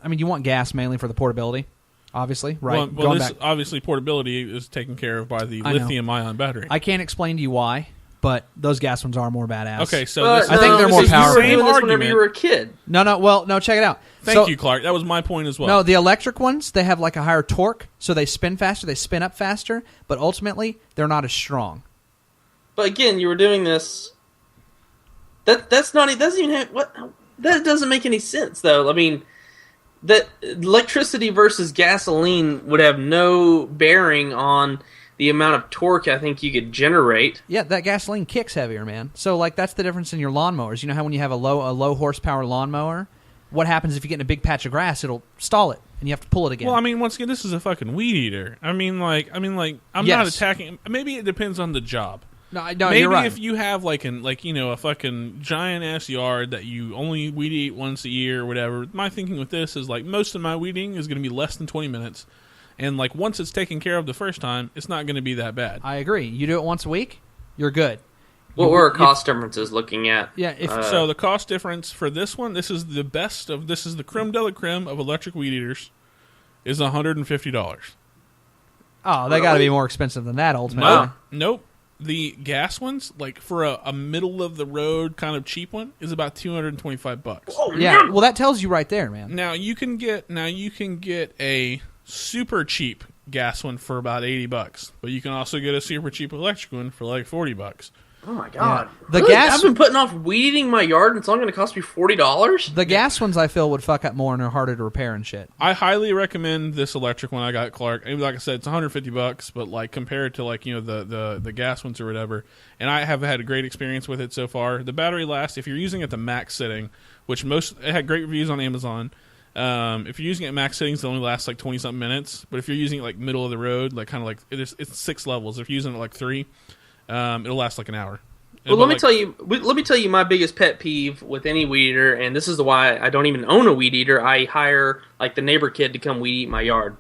I mean, you want gas mainly for the portability, obviously, right? Well, obviously portability is taken care of by the lithium-ion battery. I can't explain to you why, but those gas ones are more badass. Okay, so I think they're more powerful. You were doing this whenever you were a kid. No, check it out. Thank you, Clark. That was my point as well. No, the electric ones, they have like a higher torque, so they spin faster, they spin up faster, but ultimately, they're not as strong. But again, you were doing this... That's not... It doesn't even have... That doesn't make any sense, though. I mean... That electricity versus gasoline would have no bearing on the amount of torque I think you could generate. Yeah, that gasoline kicks heavier, man. So like that's the difference in your lawnmowers. You know how when you have a low horsepower lawnmower, what happens if you get in a big patch of grass? It'll stall it, and you have to pull it again. Well, I mean, once again, this is a fucking weed eater. I'm not attacking. Maybe it depends on the job. No, maybe you're right. If you have a fucking giant ass yard that you only weed eat once a year or whatever. My thinking with this is like most of my weeding is going to be less than 20 minutes, and like once it's taken care of the first time, it's not going to be that bad. I agree. You do it once a week, you're good. What were our cost differences looking at? Yeah, so the cost difference for this one, this is the creme de la creme of electric weed eaters, is $150. Oh, they got to be more expensive than that ultimately. Nope. The gas ones, like for a middle of the road kind of cheap one, is about $225. Oh, yeah, well that tells you right there, man. Now you can get a super cheap gas one for about $80, but you can also get a super cheap electric one for like $40. Oh my god! Yeah. I've been putting off weeding my yard, and it's only going to cost me $40. The gas ones I feel would fuck up more and are harder to repair and shit. I highly recommend this electric one I got, Clark. And like I said, it's $150, but like compared to like the gas ones or whatever, and I have had a great experience with it so far. The battery lasts if you're using it at the max setting, which it had great reviews on Amazon. If you're using it at max settings, it only lasts like 20-something minutes. But if you're using it like middle of the road, like kind of like it's 6 levels. If you're using it like 3. It'll last like an hour. Well, let me tell you my biggest pet peeve with any weed eater, and this is why I don't even own a weed eater. I hire like the neighbor kid to come weed eat my yard.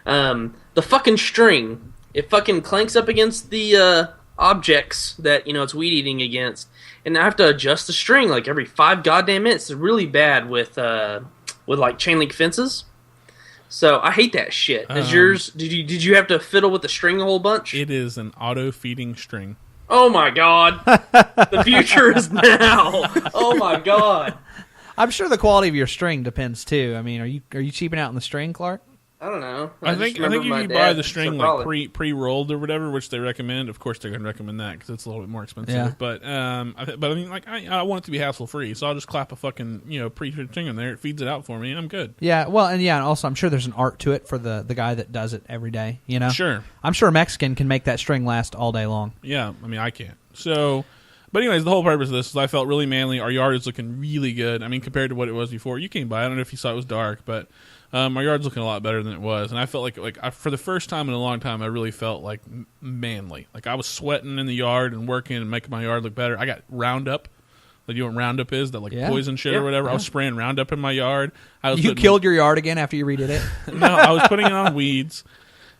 The fucking string, it fucking clanks up against the objects that it's weed eating against, and I have to adjust the string like every 5 goddamn minutes. It's really bad with like chain link fences. So I hate that shit. Is yours? Did you have to fiddle with the string a whole bunch? It is an auto feeding string. Oh my god! The future is now. Oh my god! I'm sure the quality of your string depends too. I mean, are you cheaping out on the string, Clark? I don't know. I think if you buy the string like pre-rolled or whatever, which they recommend, of course they're going to recommend that because it's a little bit more expensive. Yeah. But I mean, like I want it to be hassle free, so I'll just clap a fucking pre-fed string in there. It feeds it out for me, and I'm good. Yeah. Well, and also I'm sure there's an art to it for the guy that does it every day. Sure. I'm sure a Mexican can make that string last all day long. Yeah. I mean, I can't. So. But anyways, the whole purpose of this is I felt really manly. Our yard is looking really good. I mean, compared to what it was before. You came by. I don't know if you saw it was dark, but our yard's looking a lot better than it was. And I felt like for the first time in a long time, I really felt like manly. Like I was sweating in the yard and working and making my yard look better. I got Roundup. Like, you know what Roundup is? That poison shit or whatever. Yeah. I was spraying Roundup in my yard. You killed your yard again after you redid it? No, I was putting it on weeds.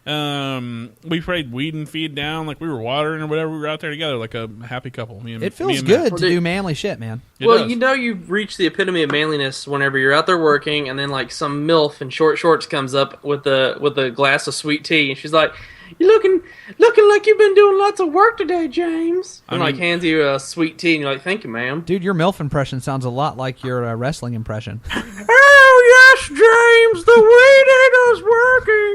We prayed weed and feed down like we were watering or whatever. We were out there together like a happy couple. It feels good to do manly shit, man. Well, you've reached the epitome of manliness whenever you're out there working, and then like some MILF in short shorts comes up with a glass of sweet tea, and she's like, "You looking like you've been doing lots of work today, James." And hands you a sweet tea, and you're like, "Thank you, ma'am." Dude, your MILF impression sounds a lot like your wrestling impression. Oh yes, James, the weed eater's working.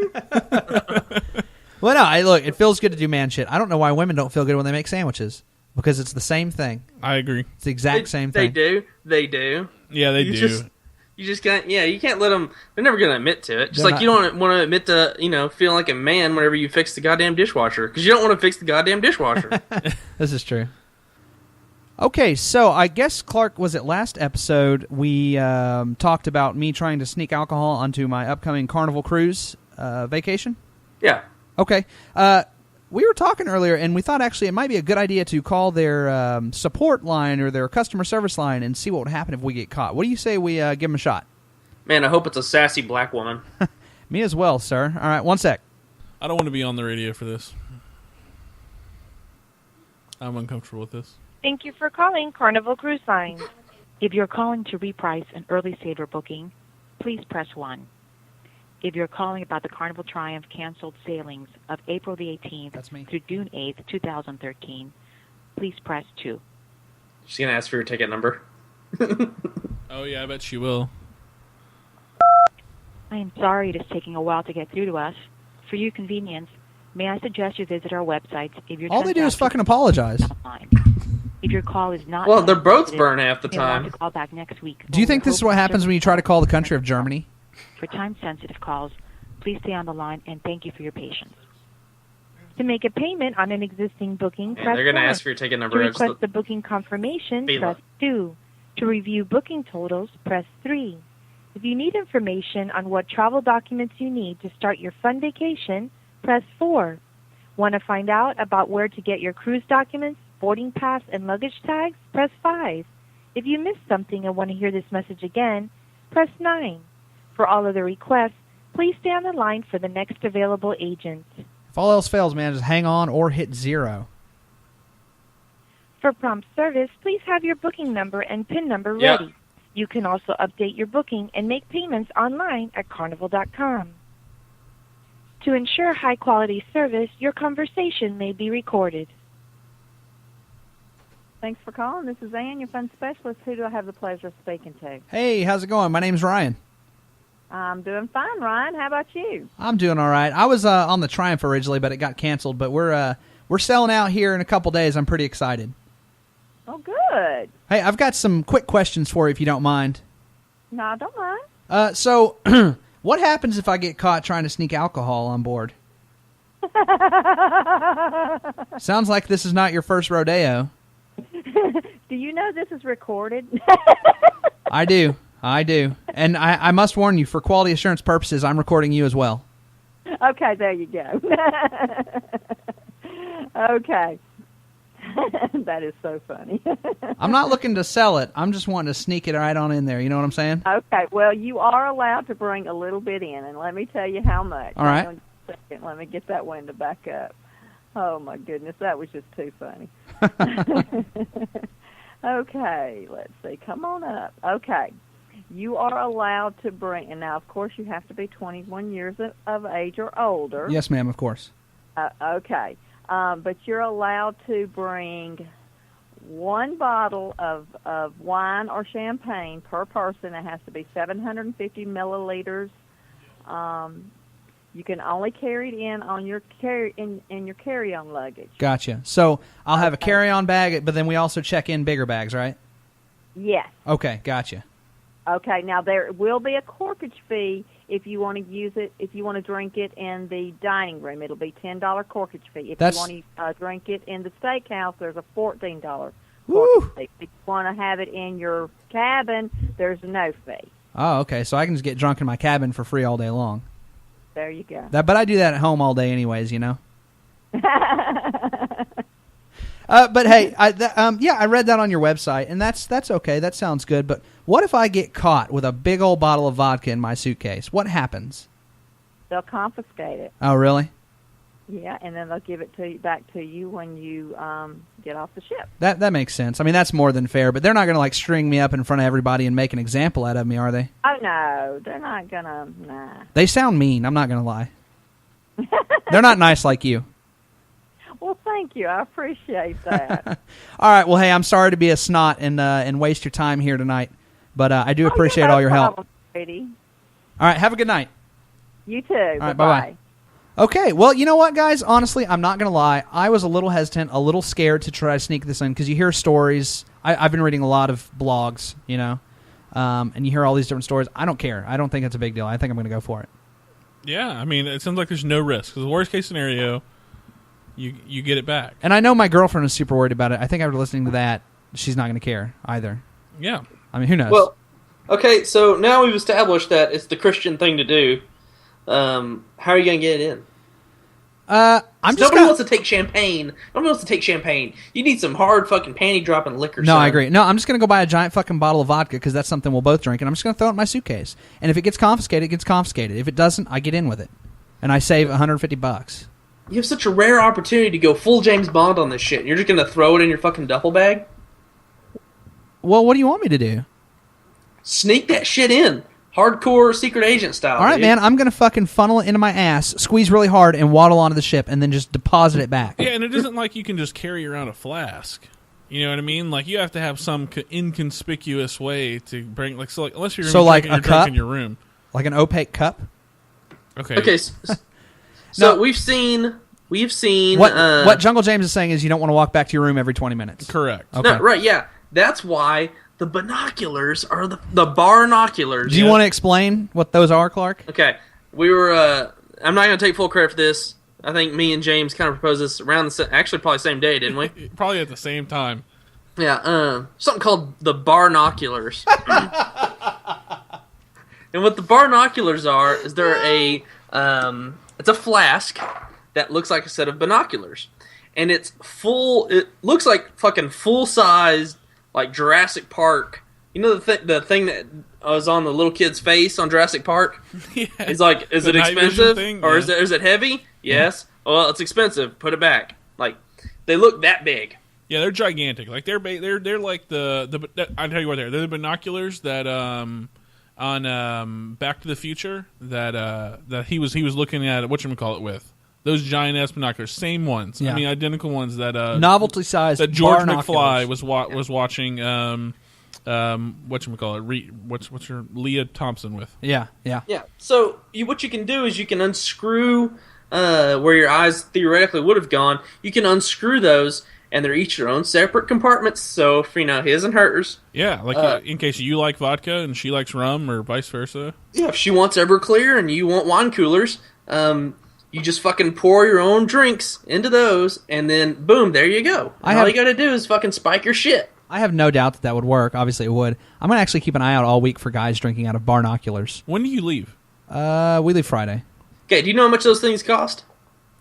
Well, no, look, it feels good to do man shit. I don't know why women don't feel good when they make sandwiches. because it's the same thing. I agree. It's the exact same thing. They do. Yeah, they do. You just can't. Yeah, you can't let them. They're never going to admit to it. Just like you don't want to admit to feeling like a man whenever you fix the goddamn dishwasher, because you don't want to fix the goddamn dishwasher. This is true. Okay, so I guess, Clark, was it last episode we talked about me trying to sneak alcohol onto my upcoming Carnival Cruise vacation? Yeah. Okay. We were talking earlier, and we thought actually it might be a good idea to call their support line or their customer service line and see what would happen if we get caught. What do you say we give them a shot? Man, I hope it's a sassy black woman. Me as well, sir. All right, one sec. I don't want to be on the radio for this. I'm uncomfortable with this. Thank you for calling Carnival Cruise Lines. If you're calling to reprice an early saver booking, please press 1. If you're calling about the Carnival Triumph canceled sailings of April the 18th through June 8th, 2013, please press 2. She's going to ask for your ticket number. Oh, yeah, I bet she will. I am sorry it is taking a while to get through to us. For your convenience, may I suggest you visit our website if you're all they do is fucking apologize. If your call is not... Well, they're both burned half the time. To call back next week. Do you think this is what happens when you try to call the country of Germany? For time-sensitive calls, please stay on the line, and thank you for your patience. To make a payment on an existing booking, press 1. They're going to ask for your ticket number. To request the booking confirmation, press 2. To review booking totals, press 3. If you need information on what travel documents you need to start your fun vacation, press 4. Want to find out about where to get your cruise documents, boarding pass, and luggage tags? Press 5. If you missed something and want to hear this message again, press 9. For all other requests, please stay on the line for the next available agent. If all else fails, man, just hang on or hit 0. For prompt service, please have your booking number and PIN number ready. You can also update your booking and make payments online at Carnival.com. To ensure high-quality service, your conversation may be recorded. Thanks for calling. This is Ann, your fund specialist. Who do I have the pleasure of speaking to? Hey, how's it going? My name's Ryan. I'm doing fine, Ryan. How about you? I'm doing all right. I was on the Triumph originally, but it got canceled. But we're selling out here in a couple days. I'm pretty excited. Oh, good. Hey, I've got some quick questions for you, if you don't mind. No, I don't mind. So, what happens if I get caught trying to sneak alcohol on board? Sounds like this is not your first rodeo. Do you know this is recorded? I do. And I must warn you, for quality assurance purposes, I'm recording you as well. Okay, there you go. Okay. That is so funny. I'm not looking to sell it. I'm just wanting to sneak it right on in there. You know what I'm saying? Okay, well, you are allowed to bring a little bit in, and let me tell you how much. All right. Let me get that window back up. Oh, my goodness, that was just too funny. Okay, let's see. Come on up. Okay. You are allowed to bring, and now, of course, you have to be 21 years of age or older. Yes, ma'am, of course. Okay. But you're allowed to bring 1 bottle of wine or champagne per person. It has to be 750 milliliters. You can only carry it in on your in your carry-on luggage. Gotcha. So I'll have a carry-on bag, but then we also check in bigger bags, right? Yes. Okay, gotcha. Okay, now there will be a corkage fee if you want to use it. If you want to drink it in the dining room, it'll be $10 corkage fee. If you want to drink it in the steakhouse, there's a $14 corkage fee. If you want to have it in your cabin, there's no fee. Oh, okay. So I can just get drunk in my cabin for free all day long. There you go. But I do that at home all day anyways, you know. But hey, I read that on your website, and that's okay. That sounds good. But what if I get caught with a big old bottle of vodka in my suitcase? What happens? They'll confiscate it. Oh, really? Yeah, and then they'll give it back to you when you get off the ship. That makes sense. I mean, that's more than fair. But they're not going to string me up in front of everybody and make an example out of me, are they? Oh no, they're not gonna. Nah. They sound mean. I'm not going to lie. They're not nice like you. Well, thank you. I appreciate that. All right. Well, hey, I'm sorry to be a snot and waste your time here tonight, but I do appreciate all your help. Brady. All right. Have a good night. You too. All right. Bye-bye. Okay, well, you know what, guys? Honestly, I'm not going to lie. I was a little hesitant, a little scared to try to sneak this in because you hear stories. I've been reading a lot of blogs, and you hear all these different stories. I don't care. I don't think it's a big deal. I think I'm going to go for it. Yeah, I mean, it sounds like there's no risk. Because the worst case scenario, you get it back. And I know my girlfriend is super worried about it. I think after listening to that, she's not going to care either. Yeah. I mean, who knows? Well, okay, so now we've established that it's the Christian thing to do. How are you going to get it in? Nobody wants to take champagne. Nobody wants to take champagne. You need some hard fucking panty dropping liquor. No, son. I agree. No, I'm just going to go buy a giant fucking bottle of vodka because that's something we'll both drink, and I'm just going to throw it in my suitcase. And if it gets confiscated, it gets confiscated. If it doesn't, I get in with it, and I save $150. You have such a rare opportunity to go full James Bond on this shit, and you're just going to throw it in your fucking duffel bag? Well, what do you want me to do? Sneak that shit in. Hardcore secret agent style. All right, dude. man, I'm going to fucking funnel it into my ass, squeeze really hard, and waddle onto the ship, and then just deposit it back. Yeah, and it isn't like you can just carry around a flask. You know what I mean? Like, you have to have some inconspicuous way to bring, unless you're drinking your drink in your room. Like an opaque cup? Okay, so we've seen... What Jungle James is saying is you don't want to walk back to your room every 20 minutes. Correct. Okay. No, right, yeah. That's why the binoculars are the barnoculars. Do you want to explain what those are, Clark? Okay. We were... I'm not going to take full credit for this. I think me and James kind of proposed this around actually probably the same day, didn't we? Probably at the same time. Yeah, something called the barnoculars. And what the barnoculars are is they're it's a flask that looks like a set of binoculars. And it looks like fucking full-sized, like Jurassic Park. You know the thing that was on the little kid's face on Jurassic Park? Yeah. It's like, is it expensive? Or is it heavy? Yes. Yeah. Well, it's expensive. Put it back. Like, they look that big. Yeah, they're gigantic. Like, they're like I tell you what they're the binoculars that on Back to the Future that he was looking at whatchamacallit with. Those giant ass binoculars, same ones. Yeah. I mean, identical ones that novelty size that George McFly was watching. Whatchamacallit? What's her Leah Thompson with? Yeah. So what you can do is you can unscrew where your eyes theoretically would have gone. You can unscrew those, and they're each their own separate compartments. So for his and hers. Yeah, like in case you like vodka and she likes rum, or vice versa. Yeah, if she wants Everclear and you want wine coolers, you just fucking pour your own drinks into those, and then boom, there you go. All you got to do is fucking spike your shit. I have no doubt that would work. Obviously, it would. I'm going to actually keep an eye out all week for guys drinking out of barnoculars. When do you leave? We leave Friday. Okay, do you know how much those things cost?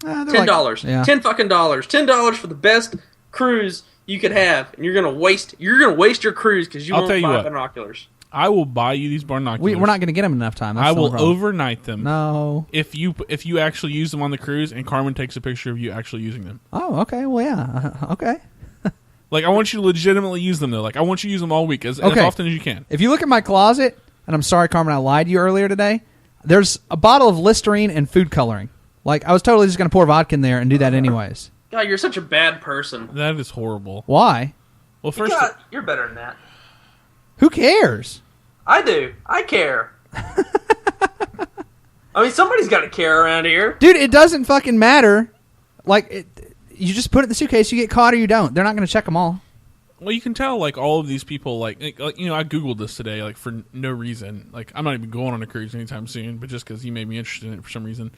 $10. Yeah. $10 fucking dollars. $10 for the best cruise you could have, and you're gonna waste your cruise because you won't buy binoculars. I will buy you these binoculars. We're not going to get them in enough time. That's I will overnight them. No. If you actually use them on the cruise, and Carmen takes a picture of you actually using them. Oh, okay. Well, yeah. Okay. Like, I want you to legitimately use them, though. Like, I want you to use them all week, as often as you can. If you look at my closet, and I'm sorry, Carmen, I lied to you earlier today, there's a bottle of Listerine and food coloring. Like, I was totally just going to pour vodka in there and do that anyways. God, you're such a bad person. That is horrible. Why? Well, first... you're better than that. Who cares? I do. I care. I mean, somebody's got to care around here. Dude, it doesn't fucking matter. Like, you just put it in the suitcase, you get caught or you don't. They're not going to check them all. Well, you can tell, like, all of these people, like, I Googled this today, like, for no reason. Like, I'm not even going on a cruise anytime soon, but just because you made me interested in it for some reason.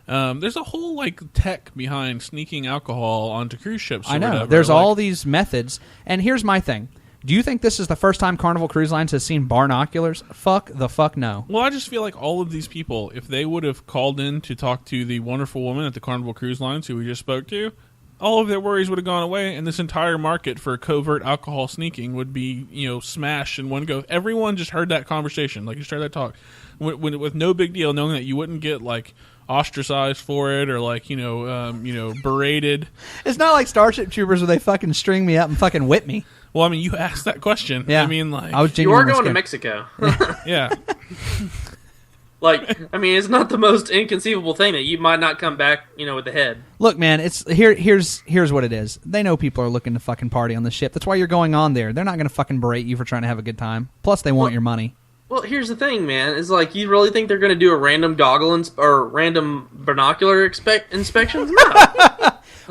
There's a whole, like, tech behind sneaking alcohol onto cruise ships. I know. Whatever. There's all these methods. And here's my thing. Do you think this is the first time Carnival Cruise Lines has seen barnoculars? Fuck no. Well, I just feel like all of these people, if they would have called in to talk to the wonderful woman at the Carnival Cruise Lines who we just spoke to, all of their worries would have gone away, and this entire market for covert alcohol sneaking would be, smashed in one go. Everyone just heard that conversation, like, just heard that talk, with no big deal, knowing that you wouldn't get, like, ostracized for it or, like, berated. It's not like Starship Troopers where they fucking string me up and fucking whip me. Well, I mean, you asked that question. Yeah. I mean, like, you are going to Mexico. Yeah. Like, I mean, it's not the most inconceivable thing that you might not come back, with the head. Look, man, here's what it is. They know people are looking to fucking party on the ship. That's why you're going on there. They're not going to fucking berate you for trying to have a good time. Plus, they want your money. Well, here's the thing, man. Is like, you really think they're going to do a random or random binocular inspections? No.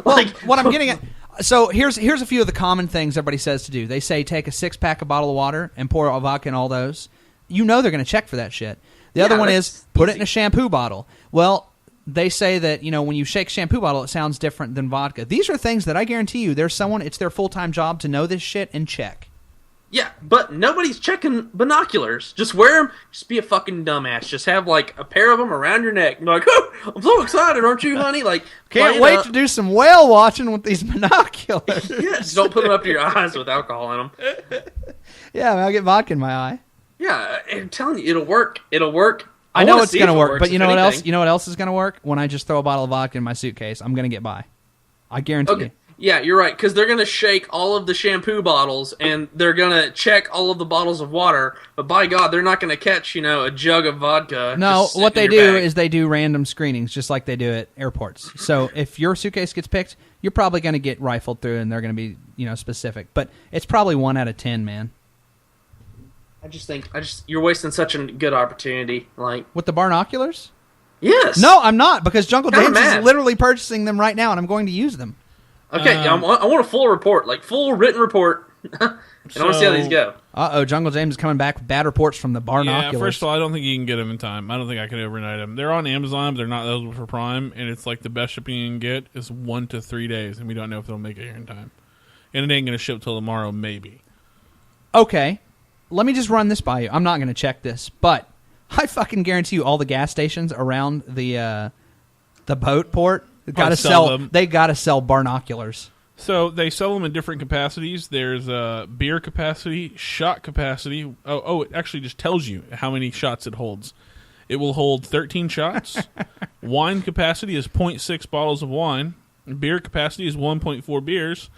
Well, like, what I'm getting at. So here's a few of the common things everybody says to do. They say take a 6-pack of bottle of water and pour a vodka in all those. You know they're going to check for that shit. The other one is put it in a shampoo bottle. Well, they say that, when you shake a shampoo bottle, it sounds different than vodka. These are things that I guarantee you it's their full-time job to know this shit and check. Yeah, but nobody's checking binoculars. Just wear them. Just be a fucking dumbass. Just have, like, a pair of them around your neck. And be like, oh, I'm so excited, aren't you, honey? Like, can't wait to do some whale watching with these binoculars. Yeah, just don't put them up to your eyes with alcohol in them. Yeah, I'll get vodka in my eye. Yeah, I'm telling you, it'll work. It'll work. I know it's going to work, but you know what else? You know what else is going to work? When I just throw a bottle of vodka in my suitcase, I'm going to get by. I guarantee you. Yeah, you're right, because they're going to shake all of the shampoo bottles, and they're going to check all of the bottles of water, but by God, they're not going to catch, a jug of vodka. No, what they do is they do random screenings, just like they do at airports. So if your suitcase gets picked, you're probably going to get rifled through, and they're going to be, specific. But it's probably 1 out of 10, man. I just think you're wasting such a good opportunity. Like, with the binoculars? Yes. No, I'm not, because Jungle James is literally purchasing them right now, and I'm going to use them. Okay, I want a full report, like full written report, and I want to see how these go. Jungle James is coming back with bad reports from the binoculars. Yeah, first of all, I don't think you can get them in time. I don't think I can overnight them. They're on Amazon, but they're not eligible for Prime, and it's like the best shipping you can get is 1 to 3 days, and we don't know if they'll make it here in time. And it ain't going to ship till tomorrow, maybe. Okay, let me just run this by you. I'm not going to check this, but I fucking guarantee you all the gas stations around the boat port, they gotta sell binoculars. So they sell them in different capacities. There's beer capacity, shot capacity. Oh, it actually just tells you how many shots it holds. It will hold 13 shots. Wine capacity is 0.6 bottles of wine. Beer capacity is 1.4 beers.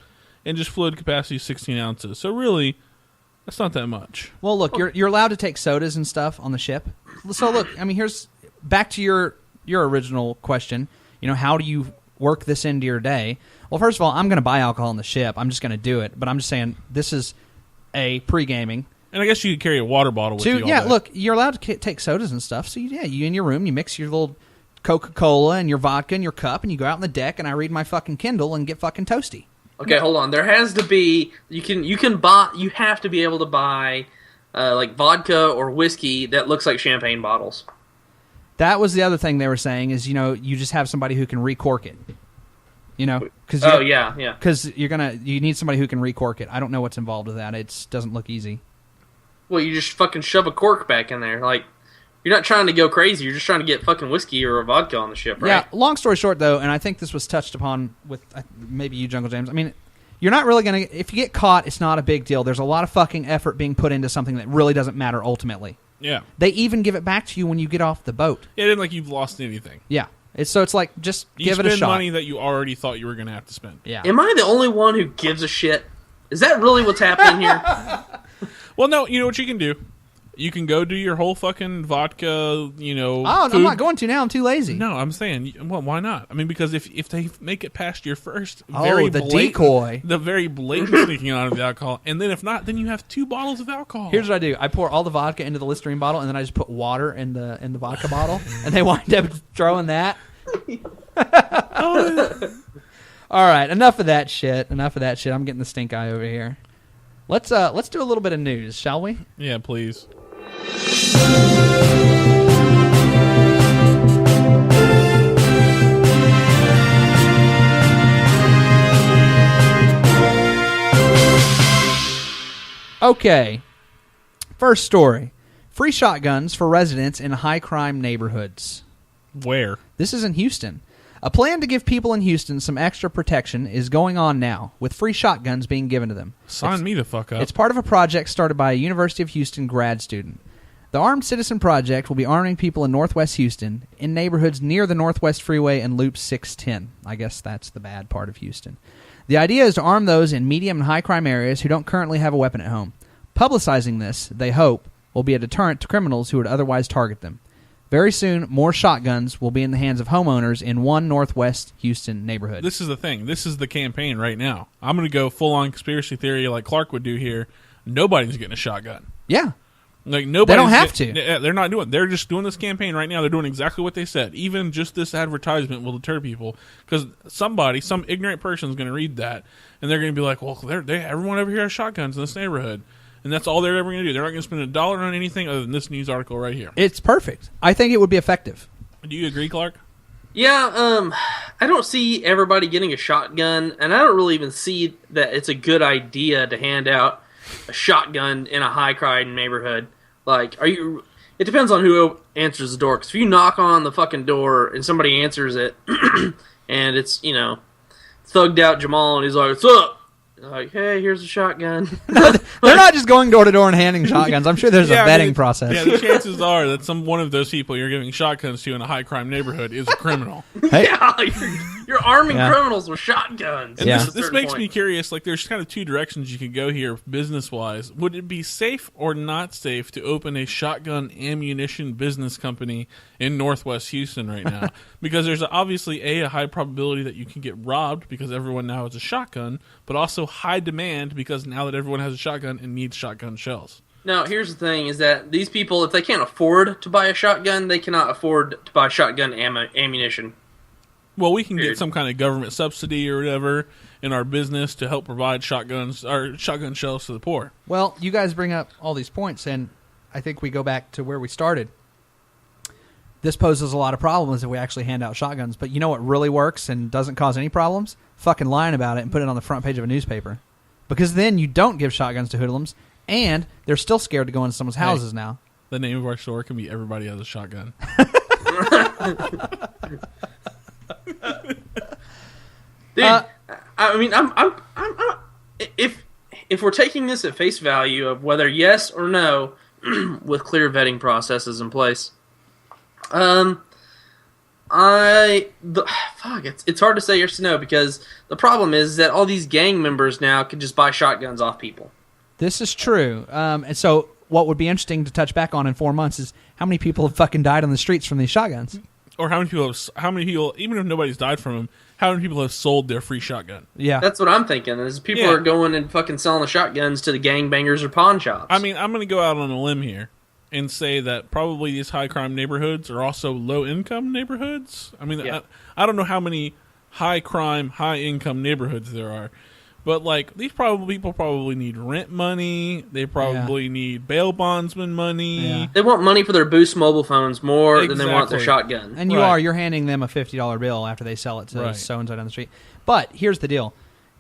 And just fluid capacity is 16 ounces. So really, that's not that much. Well, look, you're allowed to take sodas and stuff on the ship. So look, I mean, here's back to your original question. How do you work this into your day? Well, first of all, I'm going to buy alcohol on the ship. I'm just going to do it. But I'm just saying this is a pre-gaming. And I guess you could carry a water bottle with you all day. Look, you're allowed to take sodas and stuff. So, you in your room, you mix your little Coca-Cola and your vodka in your cup, and you go out on the deck, and I read my fucking Kindle and get fucking toasty. Okay, hold on. There has to be... You have to be able to buy, like, vodka or whiskey that looks like champagne bottles. That was the other thing they were saying is, you just have somebody who can recork it. Because you need somebody who can recork it. I don't know what's involved with that. It doesn't look easy. Well, you just fucking shove a cork back in there. Like, you're not trying to go crazy. You're just trying to get fucking whiskey or a vodka on the ship, right? Yeah, long story short, though, and I think this was touched upon with maybe you, Jungle James. I mean, you're not really going to... If you get caught, it's not a big deal. There's a lot of fucking effort being put into something that really doesn't matter ultimately. Yeah. They even give it back to you when you get off the boat. It isn't like you've lost anything. Yeah. It's like, just give it a shot. You spend money that you already thought you were going to have to spend. Yeah. Am I the only one who gives a shit? Is that really what's happening here? Well, no. You know what you can do? You can go do your whole fucking vodka, Oh, food. I'm not going to now. I'm too lazy. No, I'm saying, well, why not? I mean, because if they make it past your first decoy. The very blatant sneaking on of the alcohol, and then if not, then you have 2 bottles of alcohol. Here's what I do. I pour all the vodka into the Listerine bottle, and then I just put water in the vodka bottle, and they wind up throwing that. All right, enough of that shit. I'm getting the stink eye over here. Let's do a little bit of news, shall we? Yeah, please. Okay. First story. Free shotguns for residents in high-crime neighborhoods. Where? This is in Houston. A plan to give people in Houston some extra protection is going on now, with free shotguns being given to them. Sign me the fuck up. It's part of a project started by a University of Houston grad student. The Armed Citizen Project will be arming people in Northwest Houston in neighborhoods near the Northwest Freeway and Loop 610. I guess that's the bad part of Houston. The idea is to arm those in medium and high-crime areas who don't currently have a weapon at home. Publicizing this, they hope, will be a deterrent to criminals who would otherwise target them. Very soon, more shotguns will be in the hands of homeowners in one Northwest Houston neighborhood. This is the thing. This is the campaign right now. I'm going to go full-on conspiracy theory like Clark would do here. Nobody's getting a shotgun. Yeah. Like nobody. They don't have to. They're not doing. They're just doing this campaign right now. They're doing exactly what they said. Even just this advertisement will deter people because some ignorant person is going to read that and they're going to be like, "Well, everyone over here has shotguns in this neighborhood," and that's all they're ever going to do. They're not going to spend $1 on anything other than this news article right here. It's perfect. I think it would be effective. Do you agree, Clark? Yeah, I don't see everybody getting a shotgun, and I don't really even see that it's a good idea to hand out a shotgun in a high-crime neighborhood. Like, it depends on who answers the door, because if you knock on the fucking door and somebody answers it, and it's, thugged out Jamal, and he's like, "What's up?" Like, "Hey, here's a shotgun." They're not just going door to door and handing shotguns. I'm sure there's a vetting process. Yeah, the chances are that one of those people you're giving shotguns to in a high crime neighborhood is a criminal. Hey. Yeah, you're arming criminals with shotguns. And this makes me curious. Like, there's kind of two directions you could go here, business wise. Would it be safe or not safe to open a shotgun ammunition business company in Northwest Houston right now? Because there's obviously a high probability that you can get robbed because everyone now has a shotgun, but also high demand because now that everyone has a shotgun and needs shotgun shells. Now, here's the thing, is that these people, if they can't afford to buy a shotgun, they cannot afford to buy shotgun ammunition. Well, we can get some kind of government subsidy or whatever in our business to help provide shotguns or shotgun shells to the poor. Well, you guys bring up all these points, and I think we go back to where we started. This poses a lot of problems if we actually hand out shotguns, but you know what really works and doesn't cause any problems? Fucking lying about it and put it on the front page of a newspaper. Because then you don't give shotguns to hoodlums, and they're still scared to go into someone's houses now. The name of our store can be Everybody Has a Shotgun. Dude, I mean, I'm if we're taking this at face value of whether yes or no, with clear vetting processes in place, it's hard to say yes or no because the problem is that all these gang members now can just buy shotguns off people. This is true, and so what would be interesting to touch back on in 4 months is how many people have fucking died on the streets from these shotguns. Or how many people, even if nobody's died from them, how many people have sold their free shotgun? Yeah. That's what I'm thinking, is people are going and fucking selling the shotguns to the gangbangers or pawn shops. I mean, I'm going to go out on a limb here and say that probably these high-crime neighborhoods are also low-income neighborhoods. I mean, I don't know how many high-crime, high-income neighborhoods there are. But, like, these people probably need rent money. They probably need bail bondsman money. Yeah. They want money for their Boost mobile phones more than they want their shotgun. And you're handing them a $50 bill after they sell it to so-and-so down the street. But here's the deal.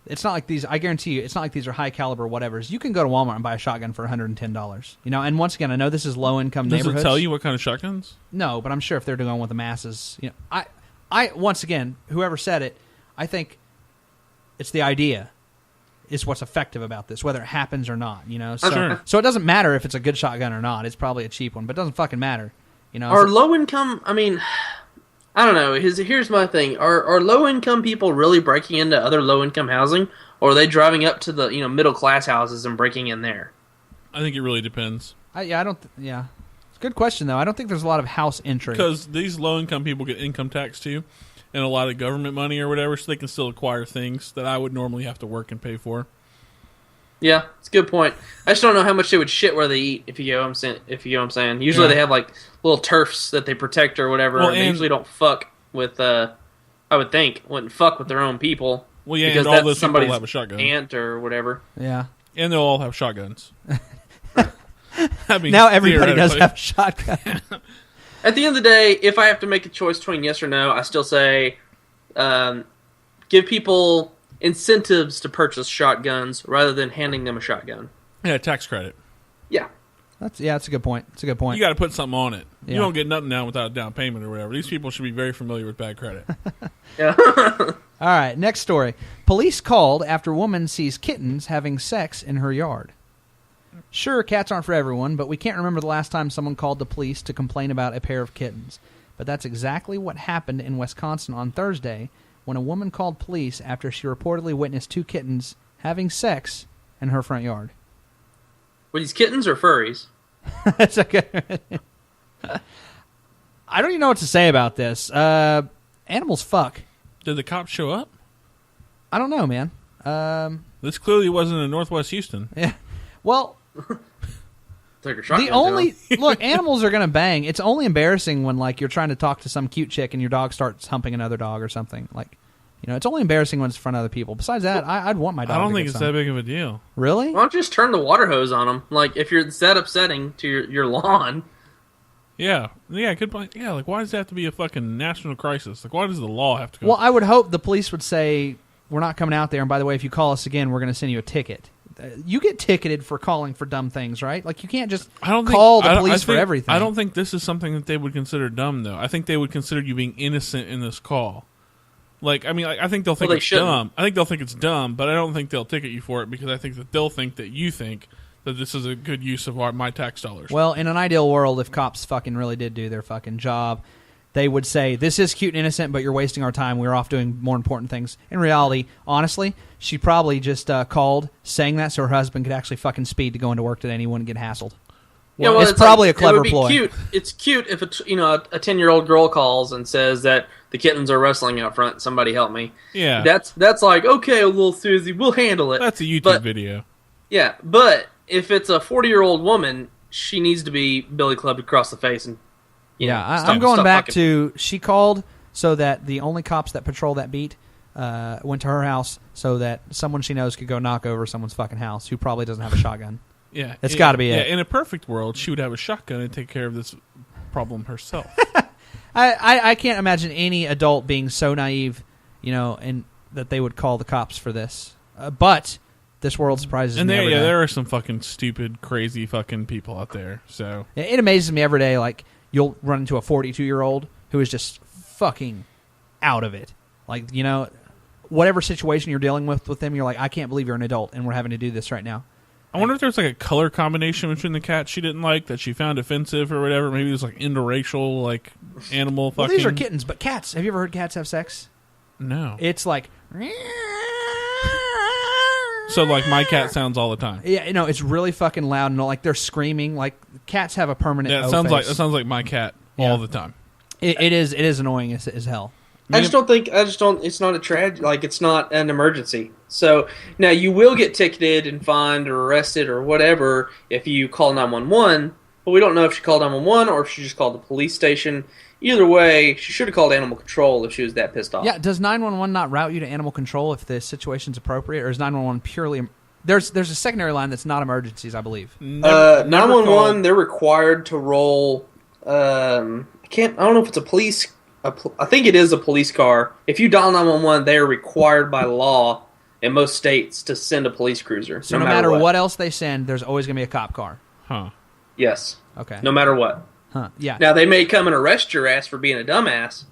It's not like these, I guarantee you, it's not like these are high-caliber whatevers. You can go to Walmart and buy a shotgun for $110. And once again, I know this is low-income neighborhoods. Does it tell you what kind of shotguns? No, but I'm sure if they're doing with the masses. I once again, whoever said it, I think it's the idea is what's effective about this, whether it happens or not, So it doesn't matter if it's a good shotgun or not. It's probably a cheap one, but it doesn't fucking matter, Are low income? I mean, I don't know. Here's my thing: are low income people really breaking into other low income housing, or are they driving up to the middle class houses and breaking in there? I think it really depends. It's a good question though. I don't think there's a lot of house entry because these low income people get income tax too. And a lot of government money or whatever, so they can still acquire things that I would normally have to work and pay for. Yeah, it's a good point. I just don't know how much they would shit where they eat, if you know what I'm saying. Usually they have like little turfs that they protect or whatever. Well, and they usually don't fuck with, I would think, wouldn't fuck with their own people. Well, yeah, because and all those somebody's people have a shotgun. Aunt or whatever. Yeah. And they'll all have shotguns. Now everybody does have a shotgun. At the end of the day, if I have to make a choice between yes or no, I still say give people incentives to purchase shotguns rather than handing them a shotgun. Yeah, tax credit. Yeah. That's a good point. It's a good point. You got to put something on it. Yeah. You don't get nothing down without a down payment or whatever. These people should be very familiar with bad credit. Yeah. All right, next story. Police called after woman sees kittens having sex in her yard. Sure, cats aren't for everyone, but we can't remember the last time someone called the police to complain about a pair of kittens. But that's exactly what happened in Wisconsin on Thursday when a woman called police after she reportedly witnessed 2 kittens having sex in her front yard. Were these kittens or furries? That's okay. I don't even know what to say about this. Animals fuck. Did the cops show up? I don't know, man. This clearly wasn't in Northwest Houston. Yeah. Well, Take her shotgun The to only him. look, animals are gonna bang. It's only embarrassing when like you're trying to talk to some cute chick and your dog starts humping another dog or something. Like, you know, it's only embarrassing when it's in front of other people. Besides that, I'd want my dog. I don't to think get it's some. that big of a deal. Really? Why don't you just turn the water hose on them? Like, if you're that upsetting to your lawn. Yeah, good point. Yeah, like, why does it have to be a fucking national crisis? Like, why does the law have to go? Well, I would hope the police would say, we're not coming out there, and by the way, if you call us again, we're going to send you a ticket. You get ticketed for calling for dumb things, right? Like, you can't just call the police for everything. I don't think this is something that they would consider dumb, though. I think they would consider you being innocent in this call. Like, I mean, I think they'll think it's dumb. I think they'll think it's dumb, but I don't think they'll ticket you for it because I think that they'll think that you think that this is a good use of my tax dollars. Well, in an ideal world, if cops fucking really did do their fucking job, they would say, this is cute and innocent, but you're wasting our time. We're off doing more important things. In reality, honestly, she probably just called saying that so her husband could actually fucking speed to go into work today and he wouldn't get hassled. Yeah, well, it's probably a clever it would be ploy. Cute. It's cute if a 10-year-old girl calls and says that the kittens are wrestling out front. Somebody help me. Yeah, that's like, okay, little Susie, we'll handle it. That's a YouTube video. Yeah, but if it's a 40-year-old woman, she needs to be billy clubbed across the face and. I'm going back to she called so that the only cops that patrol that beat went to her house so that someone she knows could go knock over someone's fucking house who probably doesn't have a shotgun. Yeah, it's got to be it. Yeah, in a perfect world, she would have a shotgun and take care of this problem herself. I can't imagine any adult being so naive, you know, and that they would call the cops for this. But this world surprises me every day. There are some fucking stupid, crazy fucking people out there. So it amazes me every day. Like, you'll run into a 42-year-old who is just fucking out of it. Like, you know, whatever situation you're dealing with them, you're like, I can't believe you're an adult and we're having to do this right now. I wonder if there's like a color combination between the cat she didn't like that she found offensive or whatever. Maybe there's like interracial, like animal fucking. Well, these are kittens, but cats. Have you ever heard cats have sex? No. It's like. So like my cat sounds all the time. Yeah, you know, it's really fucking loud and like they're screaming. Like cats have a permanent. Yeah, that sounds like my cat all the time. It is annoying as hell. I just don't. It's not a tragedy. Like, it's not an emergency. So now you will get ticketed and fined or arrested or whatever if you call 911. But we don't know if she called 911 or if she just called the police station. Either way, she should have called animal control if she was that pissed off. Yeah. Does 911 not route you to animal control if the situation's appropriate, or is 911 purely? There's a secondary line that's not emergencies, I believe. 911, they're required to roll. I don't know if it's a police. I think it is a police car. If you dial 911, they are required by law in most states to send a police cruiser. So no matter what else they send, there's always going to be a cop car. Huh. Yes. Okay. No matter what. Huh. Yeah. Now, they may come and arrest your ass for being a dumbass,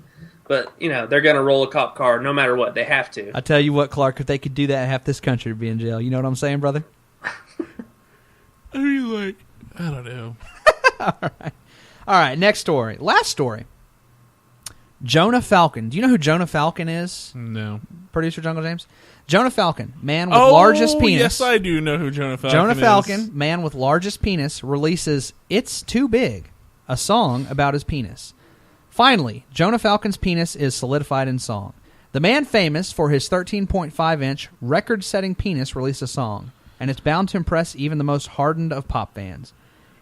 but, you know, they're going to roll a cop car no matter what. They have to. I tell you what, Clark, if they could do that, half this country would be in jail. You know what I'm saying, brother? I mean, like, I don't know. All right, next story. Last story. Jonah Falcon. Do you know who Jonah Falcon is? No. Producer Jungle James? Jonah Falcon, man with largest penis. Yes, I do know who Jonah Falcon is. Jonah Falcon, man with largest penis, releases It's Too Big, a song about his penis. Finally, Jonah Falcon's penis is solidified in song. The man famous for his 13.5-inch record-setting penis released a song, and it's bound to impress even the most hardened of pop fans.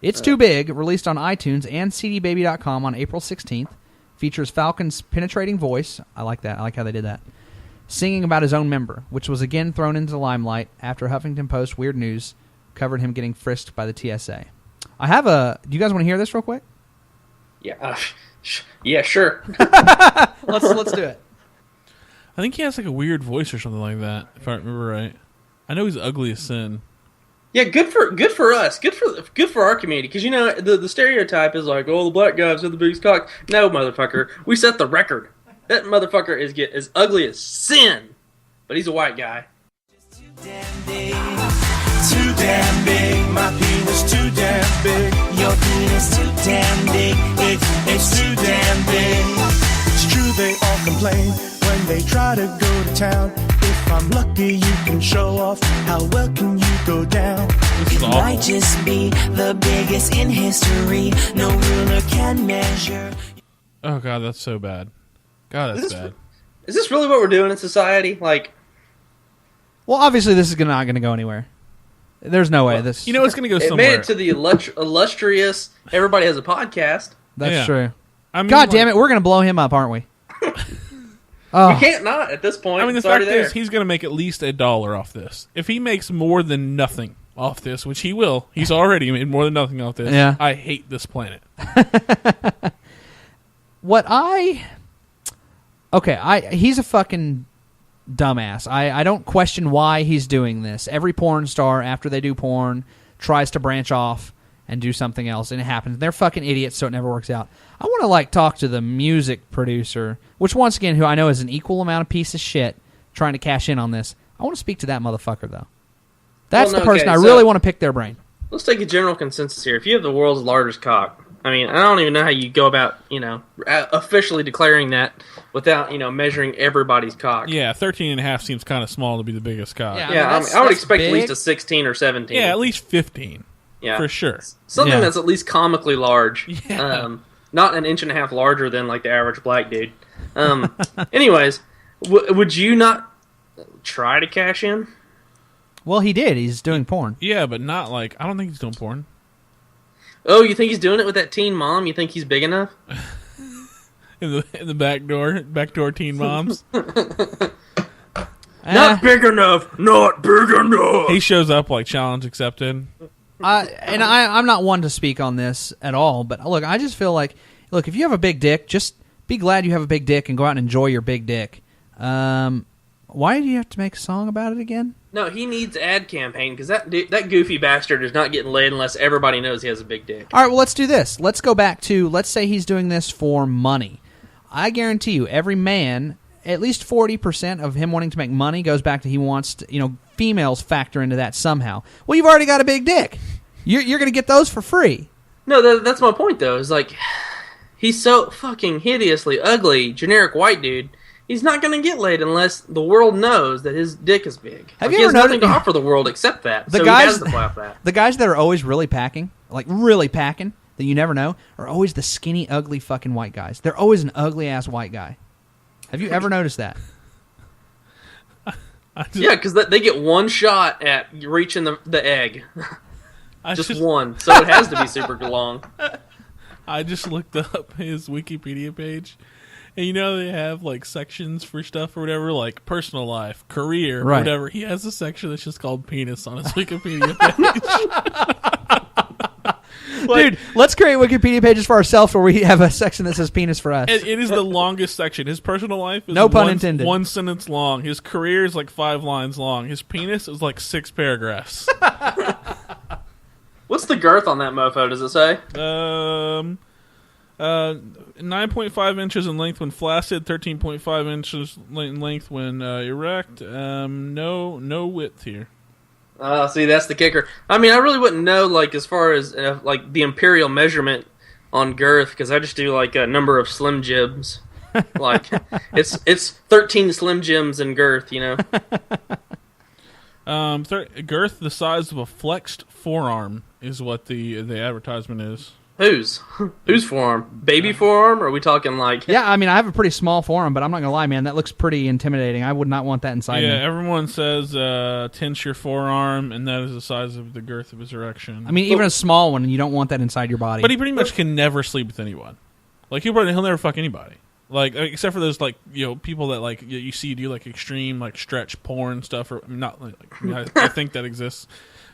It's Too Big, released on iTunes and cdbaby.com on April 16th, features Falcon's penetrating voice. I like that. I like how they did that. Singing about his own member, which was again thrown into the limelight after Huffington Post Weird News covered him getting frisked by the TSA. I have a... Do you guys want to hear this real quick? Yeah. Yeah, sure. Let's do it. I think he has like a weird voice or something like that, if I remember right. I know he's ugly as sin. Yeah, good for us. Good for our community. Because, you know, the stereotype is like, oh, the black guys have the biggest cock. No, motherfucker. We set the record. That motherfucker is as ugly as sin. But he's a white guy. Too damn big. My penis too damn big. Your penis too damn big. It's too damn big. It's true they all complain when they try to go to town. If I'm lucky, you can show off. How well can you go down? It might just be the biggest in history. No ruler can measure. Oh god, that's so bad. God, that's bad. Is this really what we're doing in society? Like, well, obviously this is not going to go anywhere. There's no way this. You know it's going to go It somewhere. made it to the illustrious. Everybody has a podcast. That's true. I mean, God damn it, we're going to blow him up, aren't we? We can't not at this point. I mean, the It's already fact there. is, he's going to make at least $1 off this. If he makes more than nothing off this, which he will, he's already made more than nothing off this. Yeah. I hate this planet. He's a fucking dumbass. I don't question why he's doing this. Every porn star, after they do porn, tries to branch off and do something else, and it happens. They're fucking idiots, so it never works out. I want to talk to the music producer, which once again, who I know is an equal amount of piece of shit trying to cash in on this. I want to speak to that motherfucker though. That's the person I really want to pick their brain. Let's take a general consensus here. If you have the world's largest cock, I mean, I don't even know how you go about, officially declaring that without, measuring everybody's cock. Yeah, 13.5 seems kind of small to be the biggest cock. Yeah, I would expect at least a 16 or 17. Yeah, at least 15. Yeah, for sure. Something that's at least comically large. Yeah. Not an inch and a half larger than the average black dude. Anyways, would you not try to cash in? Well, he did. He's doing porn. Yeah, but not I don't think he's doing porn. Oh, you think he's doing it with that teen mom? You think he's big enough? in the backdoor teen moms. Not big enough. Not big enough. He shows up challenge accepted. I'm not one to speak on this at all, but look, I just feel if you have a big dick, just be glad you have a big dick and go out and enjoy your big dick. Why do you have to make a song about it again? No, he needs ad campaign because that goofy bastard is not getting laid unless everybody knows he has a big dick. All right, well, let's do this. Let's go back to, let's say he's doing this for money. I guarantee you, every man, at least 40% of him wanting to make money goes back to he wants to, females factor into that somehow. Well, you've already got a big dick. You're going to get those for free. No, that's my point, though. Is he's so fucking hideously ugly, generic white dude. He's not going to get laid unless the world knows that his dick is big. He has nothing to offer the world except that. So he has to flap that. The guys that are always really packing, really packing, that you never know, are always the skinny, ugly fucking white guys. They're always an ugly-ass white guy. Have you ever noticed that? Yeah, because they get one shot at reaching the egg. Just one. So it has to be super long. I just looked up his Wikipedia page. And they have sections for stuff or whatever, personal life, career, right. Whatever. He has a section that's just called penis on his Wikipedia page. Dude, let's create Wikipedia pages for ourselves where we have a section that says penis for us. It is the longest section. His personal life is no pun intended. 1 sentence long. His career is 5 lines long. His penis is 6 paragraphs. What's the girth on that mofo, does it say? 9.5 inches in length when flaccid, 13.5 inches in length when erect. No width here. See, that's the kicker. I mean, I really wouldn't know, as far as the imperial measurement on girth, because I just do a number of Slim Jims. It's 13 Slim Jims in girth, Girth the size of a flexed forearm is what the advertisement is. Whose forearm? Baby forearm? Or are we talking Yeah, I mean, I have a pretty small forearm, but I'm not going to lie, man. That looks pretty intimidating. I would not want that inside me. Yeah, everyone says tense your forearm, and that is the size of the girth of his erection. I mean, even a small one, you don't want that inside your body. But he pretty much can never sleep with anyone. He'll never fuck anybody. Except for those people that you see do extreme stretch porn stuff, or not I think that exists.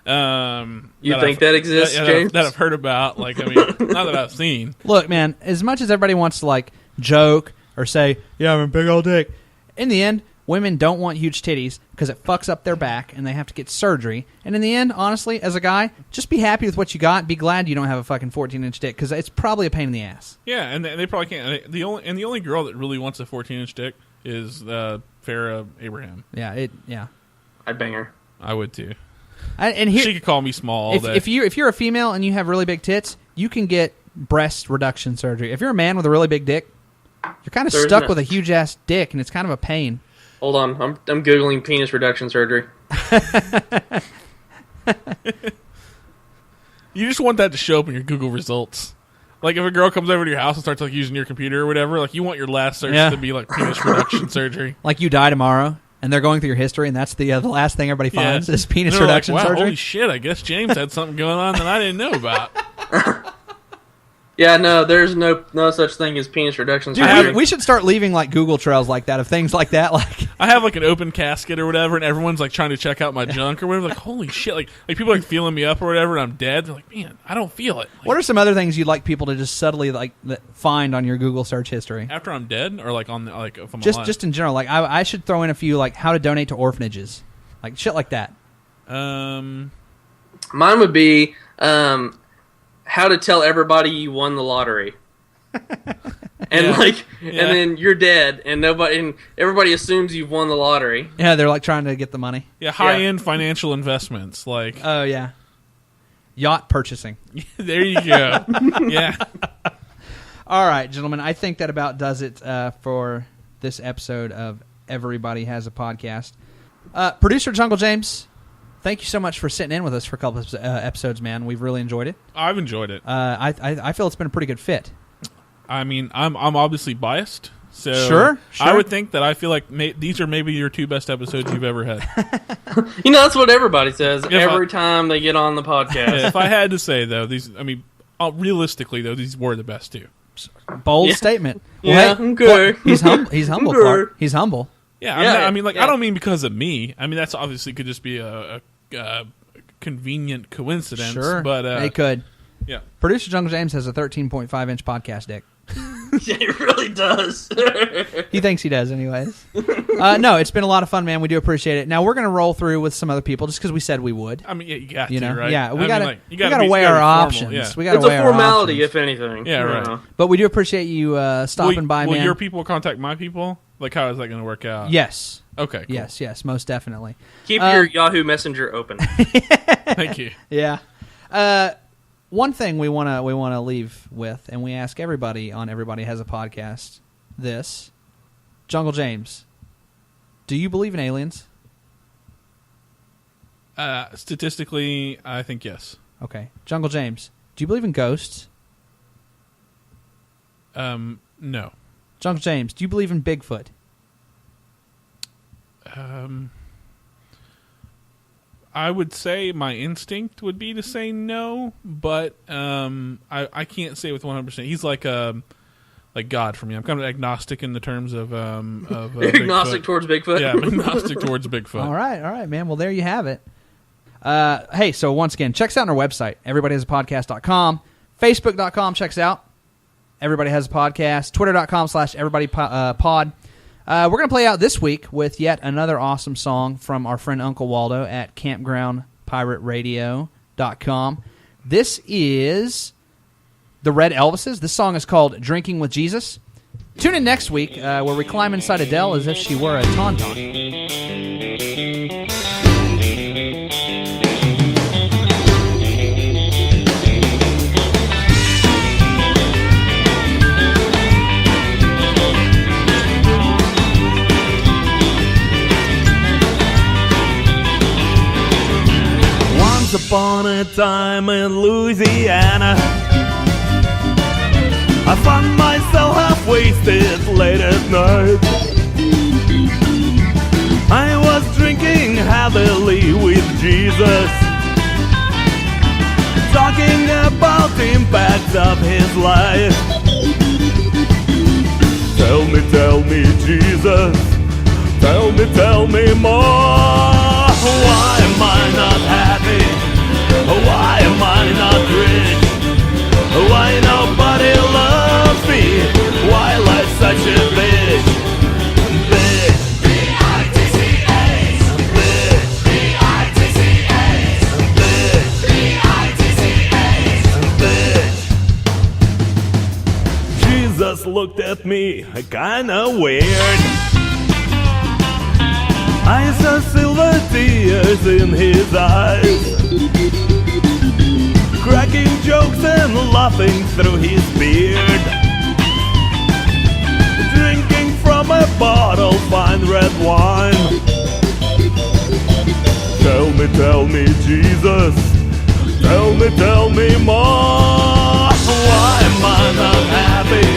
You think that exists, James? That I've heard about. Not that I've seen. Look, man, as much as everybody wants to joke or say, yeah, I'm a big old dick, in the end, women don't want huge titties because it fucks up their back and they have to get surgery. And in the end, honestly, as a guy, just be happy with what you got. Be glad you don't have a fucking 14-inch dick because it's probably a pain in the ass. Yeah, and they probably can't. The only girl that really wants a 14-inch dick is Farrah Abraham. Yeah. I'd bang her. I would too. And here, she could call me small all day. If you're a female and you have really big tits, you can get breast reduction surgery. If you're a man with a really big dick, you're kind of stuck with a huge ass dick, and it's kind of a pain. Hold on, I'm googling penis reduction surgery. You just want that to show up in your Google results. If a girl comes over to your house and starts using your computer or whatever, you want your last search to be penis reduction surgery. You die tomorrow. And they're going through your history, and that's the last thing everybody finds is penis They're reduction like, wow, surgery. Holy shit! I guess James had something going on that I didn't know about. Yeah, no, there's no such thing as penis reduction Dude, surgery. we should start leaving like Google trails like that of things like that. Like I have like an open casket or whatever, and everyone's like trying to check out my junk or whatever. Like, holy shit! Like people are feeling me up or whatever, and I'm dead. They're like, man, I don't feel it. Like, what are some other things you'd like people to just subtly like find on your Google search history after I'm dead, or like on the, like if I'm just alive? just in general? Like I should throw in a few like how to donate to orphanages, like shit like that. Mine would be how to tell everybody you won the lottery. And and then you're dead, and everybody assumes you've won the lottery. Yeah, they're like trying to get the money. Yeah, high-end financial investments, like oh yeah, yacht purchasing. There you go. Yeah. All right, gentlemen, I think that about does it for this episode of Everybody Has a Podcast. Producer Jungle James, thank you so much for sitting in with us for a couple of episodes, man. We've really enjoyed it. I've enjoyed it. I feel it's been a pretty good fit. I mean, I'm obviously biased, so sure. I would think that I feel like these are maybe your 2 best episodes you've ever had. That's what everybody says every time they get on the podcast. If I had to say though, realistically though, these were the best 2. Bold statement. Well, hey, okay. He's humble. He's humble, Clark. He's humble. Yeah, I don't mean because of me. I mean, that's obviously could just be a convenient coincidence. Sure, but it could. Yeah. Producer Jungle James has a 13.5-inch podcast dick. Yeah, he really does. He thinks he does, anyways. No, it's been a lot of fun, man. We do appreciate it. Now we're going to roll through with some other people just because we said we would. I mean, yeah, you got to, right? Yeah, we got to be weigh our options. Yeah. We gotta it's weigh a our formality, options. if anything. Yeah, right. But we do appreciate you stopping by, man. Will your people contact my people? Like, how is that going to work out? Yes. Okay. Cool. Yes, most definitely. Keep your Yahoo Messenger open. Thank you. Yeah. One thing we want to leave with, and we ask everybody on Everybody Has a Podcast this. Jungle James, do you believe in aliens? Statistically, I think yes. Okay. Jungle James, do you believe in ghosts? No. Jungle James, do you believe in Bigfoot? I would say my instinct would be to say no, but I can't say with 100%. He's like God for me. I'm kind of agnostic in the terms of You're agnostic towards Bigfoot? Yeah, I'm agnostic towards Bigfoot. All right, man. Well, there you have it. Hey, so once again, check us out on our website, everybodyhasapodcast.com, facebook.com, check us out, Everybody Has a Podcast, twitter.com/everybodypod. We're going to play out this week with yet another awesome song from our friend Uncle Waldo at campgroundpirateradio.com. This is the Red Elvises. This song is called Drinking with Jesus. Tune in next week where we climb inside Adele as if she were a tauntaun. Once upon a time in Louisiana, I found myself half wasted late at night. I was drinking heavily with Jesus, talking about the impact of his life. Tell me, Jesus, tell me more. Why am I not happy? Why am I not rich? Why nobody loves me? Why life's such a bitch? Bitch. B-I-T-C-H. Bitch. B-I-T-C-H. Bitch. B-I-T-C-H. Bitch. Jesus looked at me kinda weird. I saw silver tears in his eyes, cracking jokes and laughing through his beard, drinking from a bottle fine red wine. Tell me, Jesus, tell me more. Why am I not happy?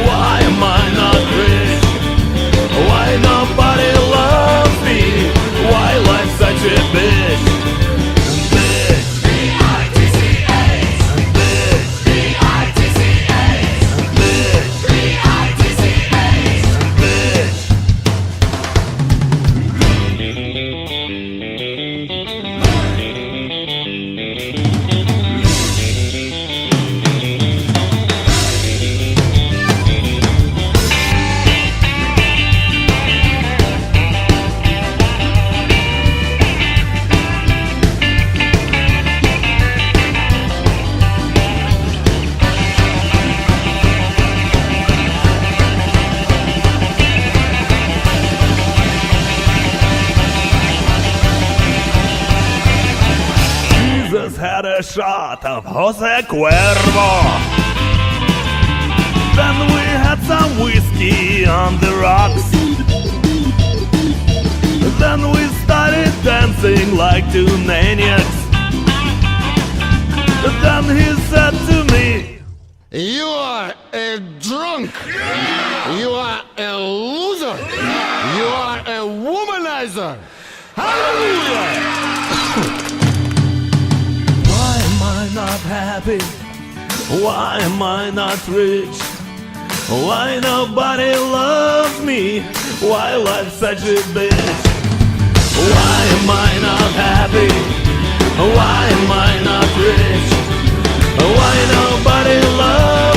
Why am I not rich? Why nobody loves shot of Jose Cuervo. Then we had some whiskey on the rocks. Then we started dancing like two maniacs. Then he said to me, "You are a drunk. You are a loser. You are a womanizer. Hallelujah!" Why am I not happy? Why am I not rich? Why nobody loves me? Why life's such a bitch? Why am I not happy? Why am I not rich? Why nobody loves